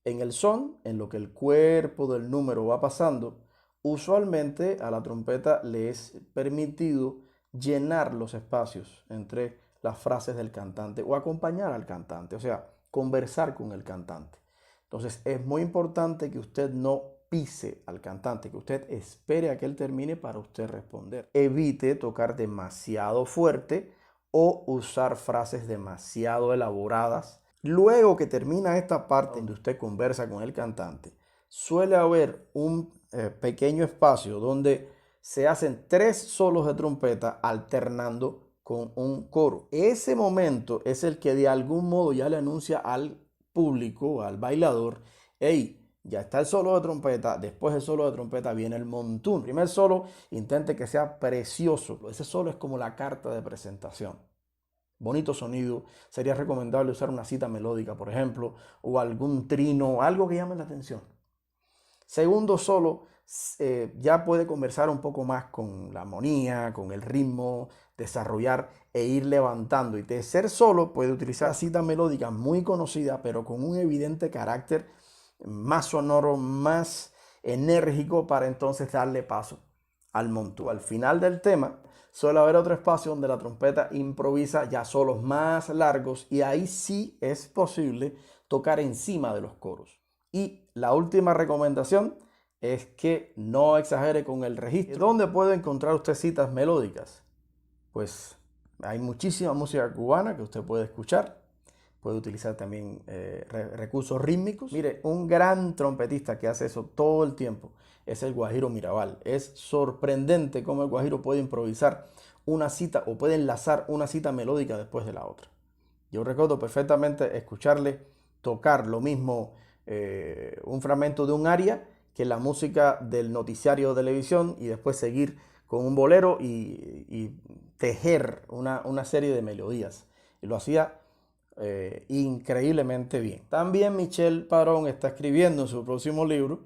En el son, en lo que el cuerpo del número va pasando, usualmente a la trompeta le es permitido llenar los espacios entre las frases del cantante o acompañar al cantante, o sea, conversar con el cantante. Entonces es muy importante que usted no pise al cantante, que usted espere a que él termine para usted responder. Evite tocar demasiado fuerte o usar frases demasiado elaboradas. Luego que termina esta parte donde usted conversa con el cantante, suele haber un pequeño espacio donde se hacen 3 solos de trompeta alternando con un coro. Ese momento es el que de algún modo ya le anuncia al público, al bailador, hey, ya está el solo de trompeta, después del solo de trompeta viene el montuno. Primer solo, intente que sea precioso. Ese solo es como la carta de presentación. Bonito sonido, sería recomendable usar una cita melódica, por ejemplo, o algún trino, algo que llame la atención. Segundo solo, ya puede conversar un poco más con la armonía, con el ritmo, desarrollar e ir levantando. Y tercer solo, puede utilizar cita melódica muy conocida, pero con un evidente carácter más sonoro, más enérgico para entonces darle paso al montón. Al final del tema suele haber otro espacio donde la trompeta improvisa ya solos más largos y ahí sí es posible tocar encima de los coros. Y la última recomendación es que no exagere con el registro. ¿Dónde puede encontrar usted citas melódicas? Pues hay muchísima música cubana que usted puede escuchar. Puede utilizar también recursos rítmicos. Mire, un gran trompetista que hace eso todo el tiempo es el Guajiro Mirabal. Es sorprendente cómo el Guajiro puede improvisar una cita o puede enlazar una cita melódica después de la otra. Yo recuerdo perfectamente escucharle tocar lo mismo, un fragmento de un aria, que la música del noticiario de televisión y después seguir con un bolero y tejer una serie de melodías. Y lo hacía increíblemente bien. También Michel Padrón está escribiendo en su próximo libro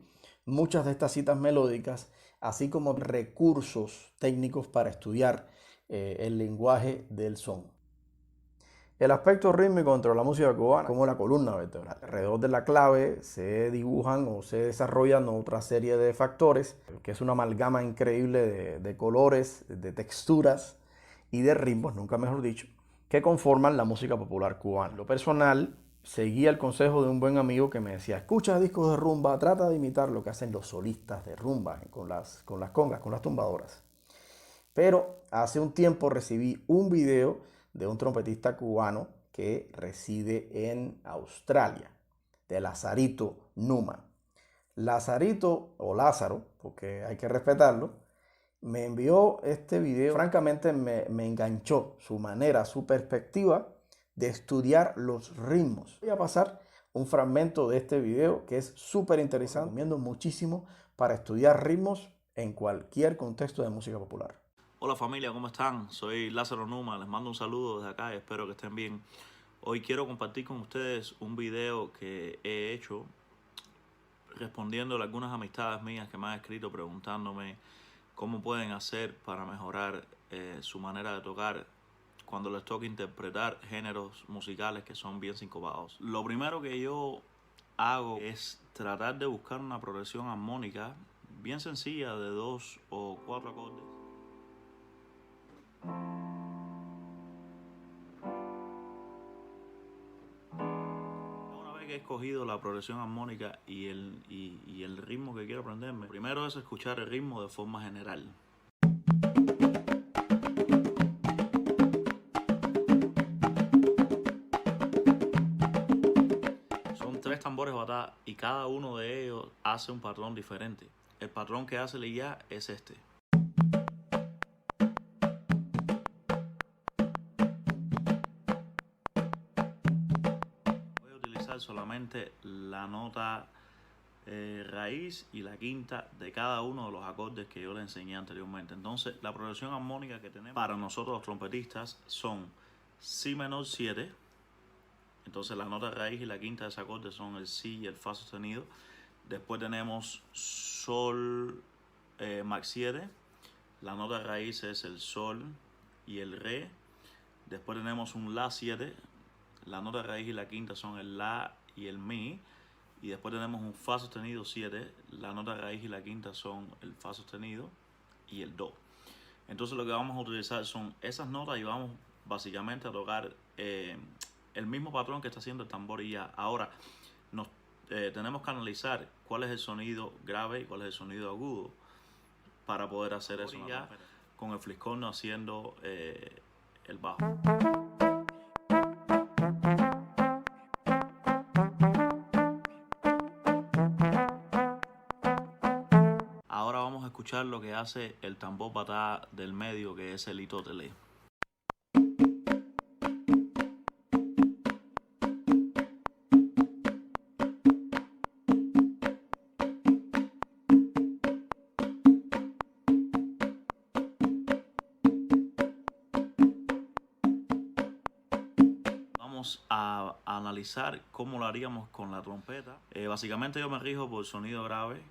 muchas de estas citas melódicas, así como recursos técnicos para estudiar el lenguaje del son. El aspecto rítmico dentro de la música cubana, como la columna vertebral. Alrededor de la clave se dibujan o se desarrollan otra serie de factores, que es una amalgama increíble de colores, de texturas y de ritmos, nunca mejor dicho, que conforman la música popular cubana. En lo personal, seguía el consejo de un buen amigo que me decía: escucha discos de rumba, trata de imitar lo que hacen los solistas de rumba con las congas, con las tumbadoras. Pero hace un tiempo recibí un video de un trompetista cubano que reside en Australia, de Lazarito Numa. Lazarito, o Lázaro, porque hay que respetarlo, me envió este video. Francamente me enganchó su manera, su perspectiva de estudiar los ritmos. Voy a pasar un fragmento de este video que es súper interesante. Recomiendo muchísimo para estudiar ritmos en cualquier contexto de música popular. Hola familia, ¿cómo están? Soy Lázaro Numa, les mando un saludo desde acá y espero que estén bien. Hoy quiero compartir con ustedes un video que he hecho respondiendo a algunas amistades mías que me han escrito preguntándome cómo pueden hacer para mejorar su manera de tocar cuando les toca interpretar géneros musicales que son bien sincopados. Lo primero que yo hago es tratar de buscar una progresión armónica bien sencilla de 2 o 4 acordes. Una vez que he escogido la progresión armónica y el ritmo que quiero aprenderme, primero es escuchar el ritmo de forma general. Son 3 tambores batá y cada uno de ellos hace un patrón diferente. El patrón que hace el ya es este. Solamente la nota raíz y la quinta de cada uno de los acordes que yo le enseñé anteriormente. Entonces la progresión armónica que tenemos para nosotros los trompetistas son Si menor 7. Entonces la nota raíz y la quinta de ese acorde son el Si y el Fa sostenido. Después tenemos Sol max 7. La nota raíz es el Sol y el Re. Después tenemos un La 7. La nota raíz y la quinta son el La y el Mi. Y después tenemos un Fa sostenido 7. La nota raíz y la quinta son el Fa sostenido y el Do. Entonces lo que vamos a utilizar son esas notas y vamos básicamente a tocar el mismo patrón que está haciendo el tambor y ya. Ahora tenemos que analizar cuál es el sonido grave y cuál es el sonido agudo para poder hacer eso ya con el fliscorno haciendo el bajo. Ahora vamos a escuchar lo que hace el tambor batá del medio, que es el itótele. Vamos a analizar cómo lo haríamos con la trompeta. Básicamente yo me rijo por sonido grave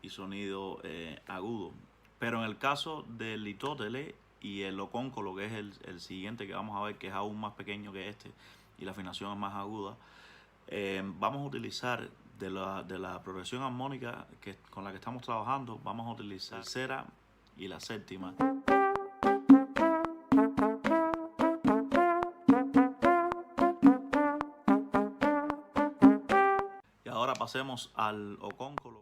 y sonido agudo, pero en el caso del itótele y el ocóncolo, que es el siguiente que vamos a ver, que es aún más pequeño que este y la afinación es más aguda, vamos a utilizar de la progresión armónica con la que estamos trabajando, vamos a utilizar la tercera y la séptima. Y ahora pasemos al ocóncolo.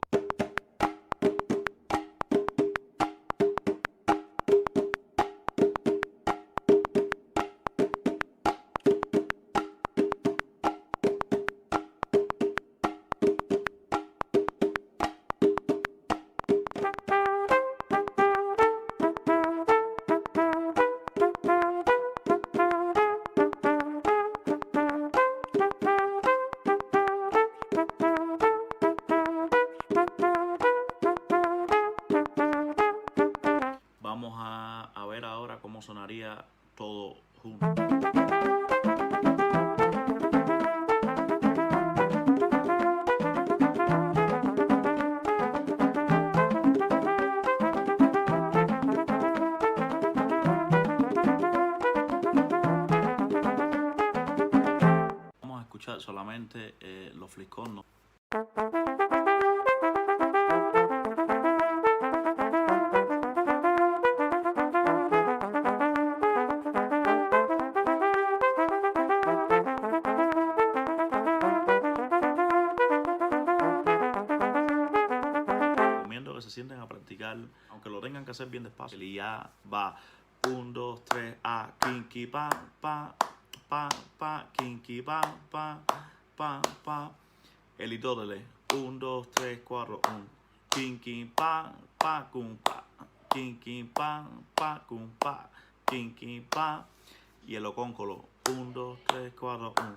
Vamos a ver ahora cómo sonaría todo junto. Vamos a escuchar solamente los fliscornos. Recomiendo que se sienten a practicar, aunque lo tengan que hacer bien despacio. Y ya va 1, 2, 3, a, kinky, pa, pa, pa, pa, kinky, pa, pa, pa, pa. El itótele, 1, 2, 3, 4, 1. Kinky, pa, pa, cum, pa. Kinky, pa, pa, cum, pa. Kinky, pa. Y el ocóncolo, 1, 2, 3, 4, 1.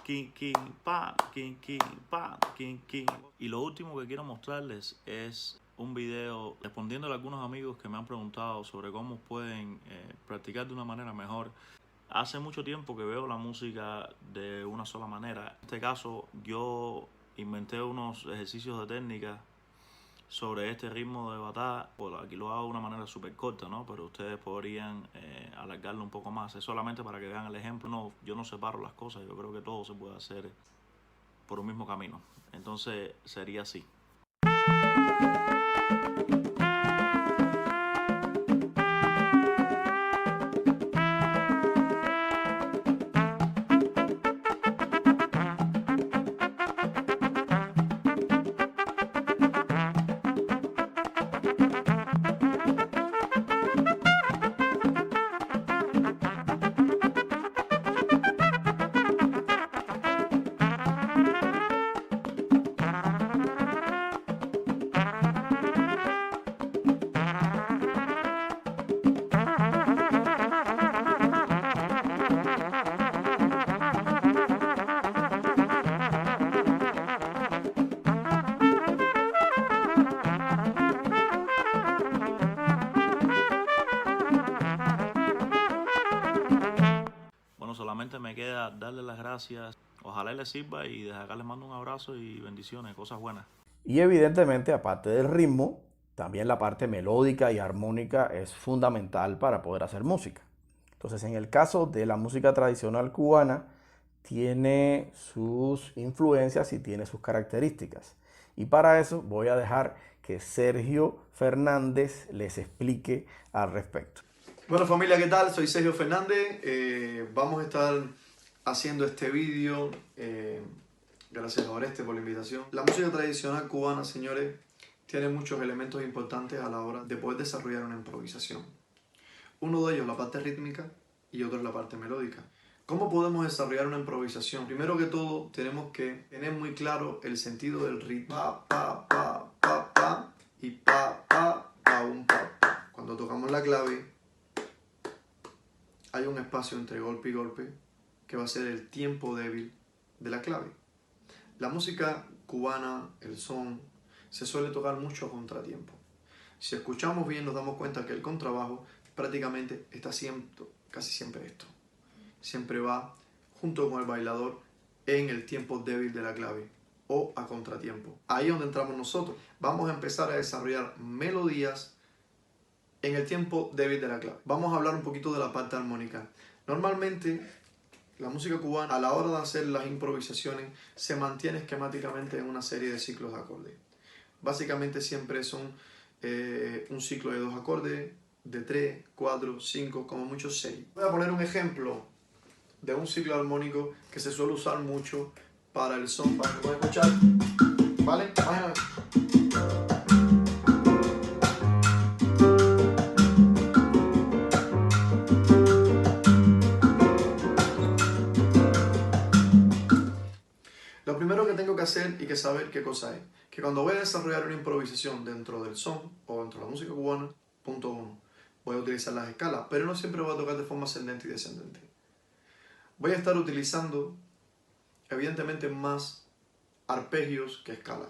Kinky, pa, kinky, pa, kinky. Y lo último que quiero mostrarles es un video respondiendo a algunos amigos que me han preguntado sobre cómo pueden practicar de una manera mejor. Hace mucho tiempo que veo la música de una sola manera. En este caso yo inventé unos ejercicios de técnica sobre este ritmo de batá. Bueno, aquí lo hago de una manera súper corta, ¿no? Pero ustedes podrían alargarlo un poco más. Es solamente para que vean el ejemplo. No, yo no separo las cosas. Yo creo que todo se puede hacer por un mismo camino. Entonces sería así. Solamente me queda darle las gracias. Ojalá les sirva y desde acá les mando un abrazo y bendiciones, cosas buenas. Y evidentemente, aparte del ritmo, también la parte melódica y armónica es fundamental para poder hacer música. Entonces, en el caso de la música tradicional cubana, tiene sus influencias y tiene sus características. Y para eso voy a dejar que Sergio Fernández les explique al respecto. Bueno familia, ¿qué tal? Soy Sergio Fernández. Vamos a estar haciendo este vídeo. Gracias a Oreste por la invitación. La música tradicional cubana, señores, tiene muchos elementos importantes a la hora de poder desarrollar una improvisación. Uno de ellos la parte rítmica y otro es la parte melódica. ¿Cómo podemos desarrollar una improvisación? Primero que todo, tenemos que tener muy claro el sentido del ritmo. Pa, pa, pa, pa, pa y pa, pa, pa, un, pa, pa. Cuando tocamos la clave, hay un espacio entre golpe y golpe que va a ser el tiempo débil de la clave. La música cubana, el son, se suele tocar mucho a contratiempo. Si escuchamos bien nos damos cuenta que el contrabajo prácticamente está haciendo casi siempre esto. Siempre va junto con el bailador en el tiempo débil de la clave o a contratiempo. Ahí es donde entramos nosotros. Vamos a empezar a desarrollar melodías en el tiempo débil de la clave. Vamos a hablar un poquito de la parte armónica. Normalmente La música cubana, a la hora de hacer las improvisaciones, se mantiene esquemáticamente en una serie de ciclos de acordes. Básicamente siempre son un ciclo de 2 acordes, de 3, 4, 5, como mucho 6. Voy a poner un ejemplo de un ciclo armónico que se suele usar mucho para el son, para que puedan escuchar. ¿Vale? Lo primero que tengo que hacer y que saber qué cosa es, que cuando voy a desarrollar una improvisación dentro del son o dentro de la música cubana, punto 1, voy a utilizar las escalas, pero no siempre voy a tocar de forma ascendente y descendente. Voy a estar utilizando, evidentemente, más arpegios que escalas.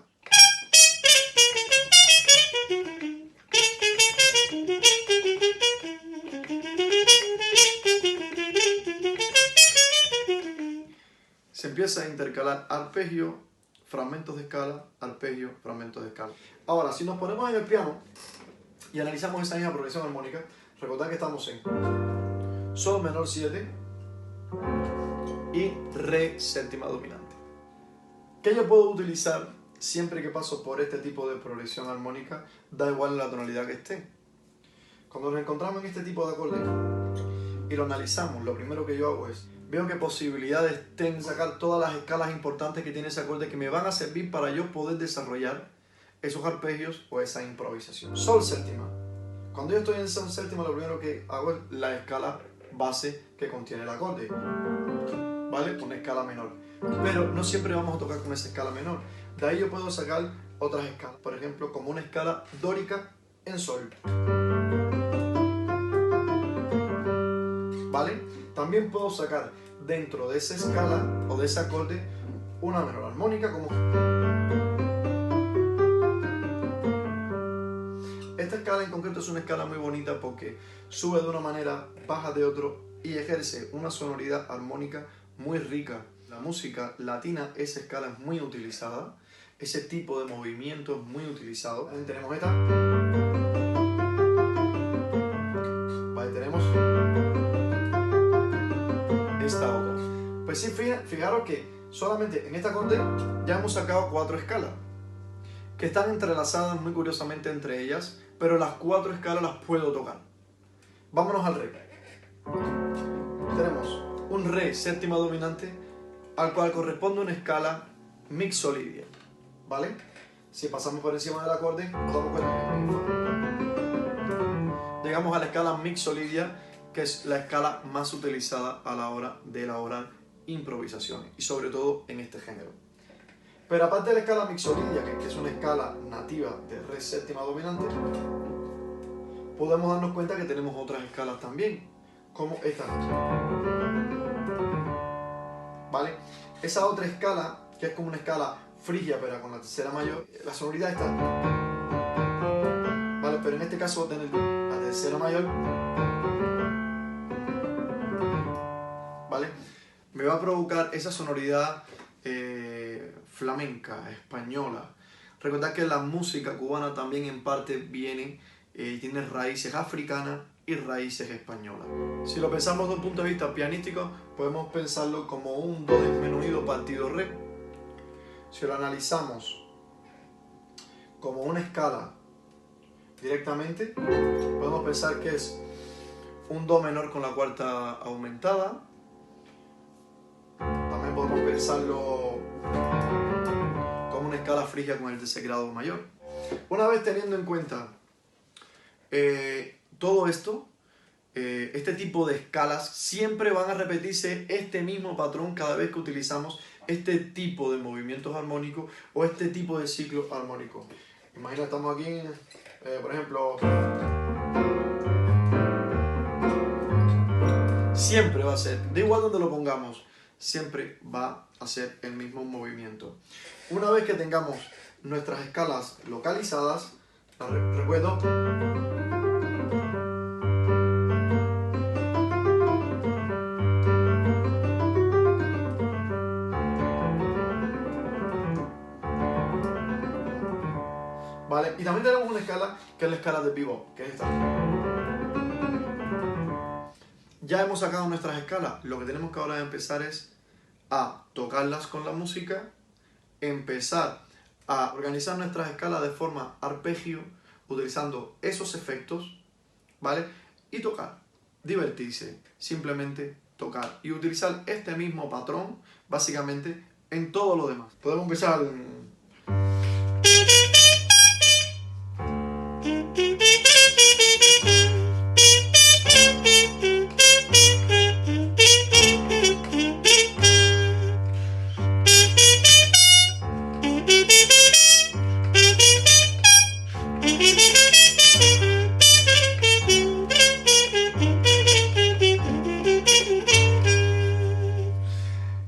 Se empieza a intercalar arpegio, fragmentos de escala, arpegio, fragmentos de escala. Ahora, si nos ponemos en el piano y analizamos esa misma progresión armónica, recordad que estamos en Sol menor 7 y Re séptima dominante. ¿Qué yo puedo utilizar siempre que paso por este tipo de progresión armónica? Da igual la tonalidad que esté. Cuando nos encontramos en este tipo de acordes y lo analizamos, lo primero que yo hago es, veo qué posibilidades tengo de sacar todas las escalas importantes que tiene ese acorde que me van a servir para yo poder desarrollar esos arpegios o esa improvisación. Sol séptima. Cuando yo estoy en Sol séptima, lo primero que hago es la escala base que contiene el acorde, ¿vale? Una escala menor. Pero no siempre vamos a tocar con esa escala menor. De ahí yo puedo sacar otras escalas, por ejemplo, como una escala dórica en Sol. ¿Vale? También puedo sacar dentro de esa escala o de ese acorde una menor armónica como... Esta escala en concreto es una escala muy bonita porque sube de una manera, baja de otro y ejerce una sonoridad armónica muy rica. La música latina, esa escala es muy utilizada, ese tipo de movimiento es muy utilizado. También tenemos esta. Vale, tenemos esta otra. Pues sí, fijaros que solamente en esta acorde ya hemos sacado 4 escalas que están entrelazadas muy curiosamente entre ellas, pero las 4 escalas las puedo tocar. Vámonos al Re. Tenemos un Re séptima dominante al cual corresponde una escala mixolidia, ¿vale? Si pasamos por encima del acorde, nos damos cuenta. Llegamos a la escala mixolidia, que es la escala más utilizada a la hora de elaborar improvisaciones, y sobre todo en este género. Pero aparte de la escala mixolidia, que es una escala nativa de Re séptima dominante, podemos darnos cuenta que tenemos otras escalas también, como esta. ¿Vale? Esa otra escala, que es como una escala frigia pero con la tercera mayor, la sonoridad está. ¿Vale? Pero en este caso va a tener la tercera mayor. ¿Vale? Me va a provocar esa sonoridad flamenca, española. Recordad que la música cubana también en parte viene y tiene raíces africanas y raíces españolas. Si lo pensamos desde un punto de vista pianístico, podemos pensarlo como un do disminuido partido re. Si lo analizamos como una escala directamente, podemos pensar que es un do menor con la cuarta aumentada. También podemos pensarlo como una escala frigia con el tercer grado mayor. Una vez teniendo en cuenta todo esto, este tipo de escalas, siempre van a repetirse este mismo patrón cada vez que utilizamos este tipo de movimientos armónicos o este tipo de ciclo armónico. Imagina, estamos aquí, por ejemplo, siempre va a ser, da igual donde lo pongamos, siempre va a ser el mismo movimiento. Una vez que tengamos nuestras escalas localizadas, recuerdo, ¿vale? Y también tenemos una escala que es la escala de bebop, que es esta. Ya hemos sacado nuestras escalas. Lo que tenemos que ahora empezar es a tocarlas con la música, empezar a organizar nuestras escalas de forma arpegio, utilizando esos efectos, ¿vale? Y tocar, divertirse, simplemente tocar y utilizar este mismo patrón, básicamente, en todo lo demás. Podemos empezar...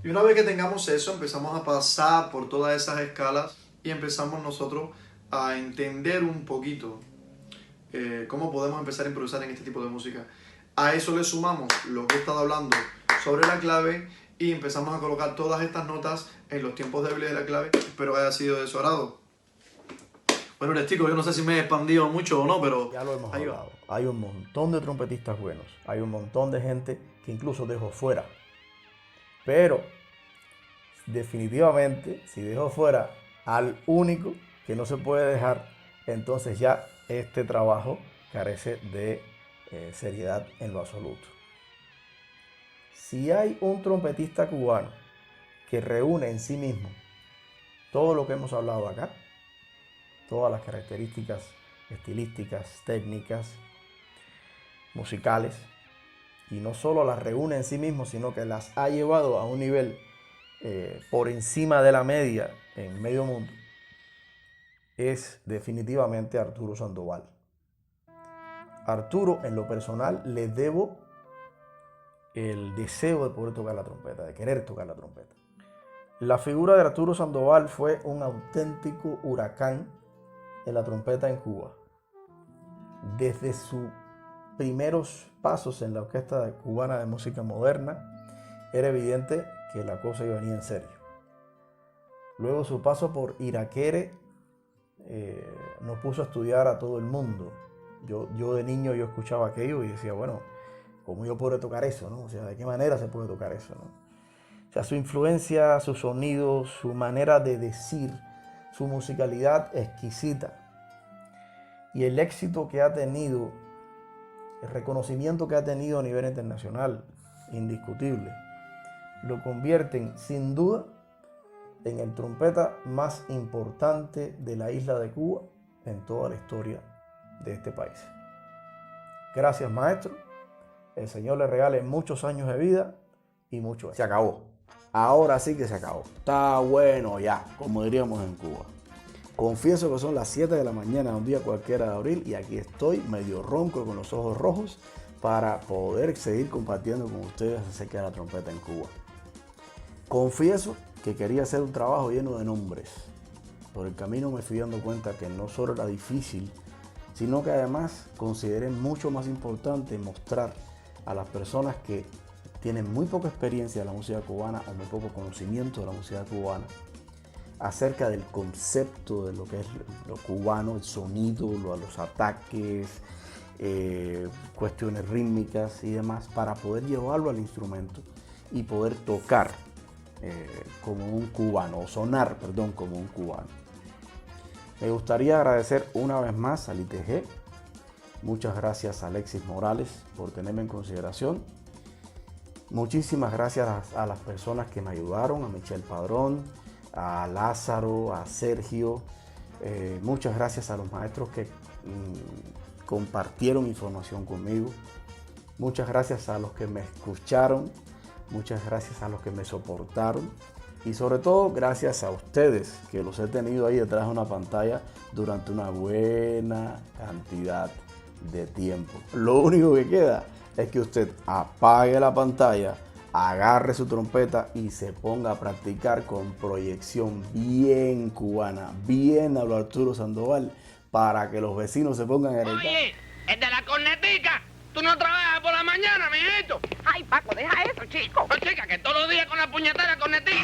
Y una vez que tengamos eso, empezamos a pasar por todas esas escalas y empezamos nosotros a entender un poquito cómo podemos empezar a improvisar en este tipo de música. A eso le sumamos lo que he estado hablando sobre la clave y empezamos a colocar todas estas notas en los tiempos débiles de la clave. Espero que haya sido de su agrado. Bueno, les chicos, yo no sé si me he expandido mucho o no, pero Ya lo hemos ahí va. hablado. Hay un montón de trompetistas buenos. Hay un montón de gente que incluso dejo fuera. Pero, definitivamente, si dejo fuera al único que no se puede dejar, entonces ya este trabajo carece de seriedad en lo absoluto. Si hay un trompetista cubano que reúne en sí mismo todo lo que hemos hablado acá, todas las características estilísticas, técnicas, musicales, y no solo las reúne en sí mismo, sino que las ha llevado a un nivel por encima de la media en medio mundo, es definitivamente Arturo Sandoval. Arturo, en lo personal, le debo el deseo de poder tocar la trompeta, de querer tocar la trompeta. La figura de Arturo Sandoval fue un auténtico huracán en la trompeta en Cuba. Desde sus primeros pasos en la Orquesta Cubana de Música Moderna, era evidente que la cosa iba a venir en serio. Luego su paso por Iraquere nos puso a estudiar a todo el mundo. Yo de niño yo escuchaba aquello y decía, bueno, ¿cómo yo puedo tocar eso, no? O sea, ¿de qué manera se puede tocar eso, no? O sea, su influencia, su sonido, su manera de decir, su musicalidad exquisita y el éxito que ha tenido, el reconocimiento que ha tenido a nivel internacional, indiscutible, lo convierten sin duda en el trompeta más importante de la isla de Cuba en toda la historia de este país. Gracias, maestro. El Señor le regale muchos años de vida y mucho éxito. Se acabó. Ahora sí que se acabó. Está bueno ya, como diríamos en Cuba. Confieso que son las 7 de la mañana, un día cualquiera de abril, y aquí estoy medio ronco con los ojos rojos para poder seguir compartiendo con ustedes acerca de la trompeta en Cuba. Confieso que quería hacer un trabajo lleno de nombres. Por el camino me fui dando cuenta que no solo era difícil, sino que además consideré mucho más importante mostrar a las personas que tienen muy poca experiencia de la música cubana o muy poco conocimiento de la música cubana acerca del concepto de lo que es lo cubano, el sonido, los ataques, cuestiones rítmicas y demás, para poder llevarlo al instrumento y poder tocar como un cubano, o sonar, perdón, como un cubano. Me gustaría agradecer una vez más al ITG. Muchas gracias a Alexis Morales por tenerme en consideración. Muchísimas gracias a las personas que me ayudaron, a Michelle Padrón, a Lázaro, a Sergio. Muchas gracias a los maestros que compartieron información conmigo. Muchas gracias a los que me escucharon. Muchas gracias a los que me soportaron. Y sobre todo, gracias a ustedes, que los he tenido ahí detrás de una pantalla durante una buena cantidad de tiempo. Lo único que queda es que usted apague la pantalla, agarre su trompeta y se ponga a practicar con proyección bien cubana, bien a lo Arturo Sandoval, para que los vecinos se pongan a gritar. Oye, el de la cornetica, tú no trabajas por la mañana, mijito. Ay, Paco, deja eso, chico. No, chica, que todos los días con la puñetera cornetica.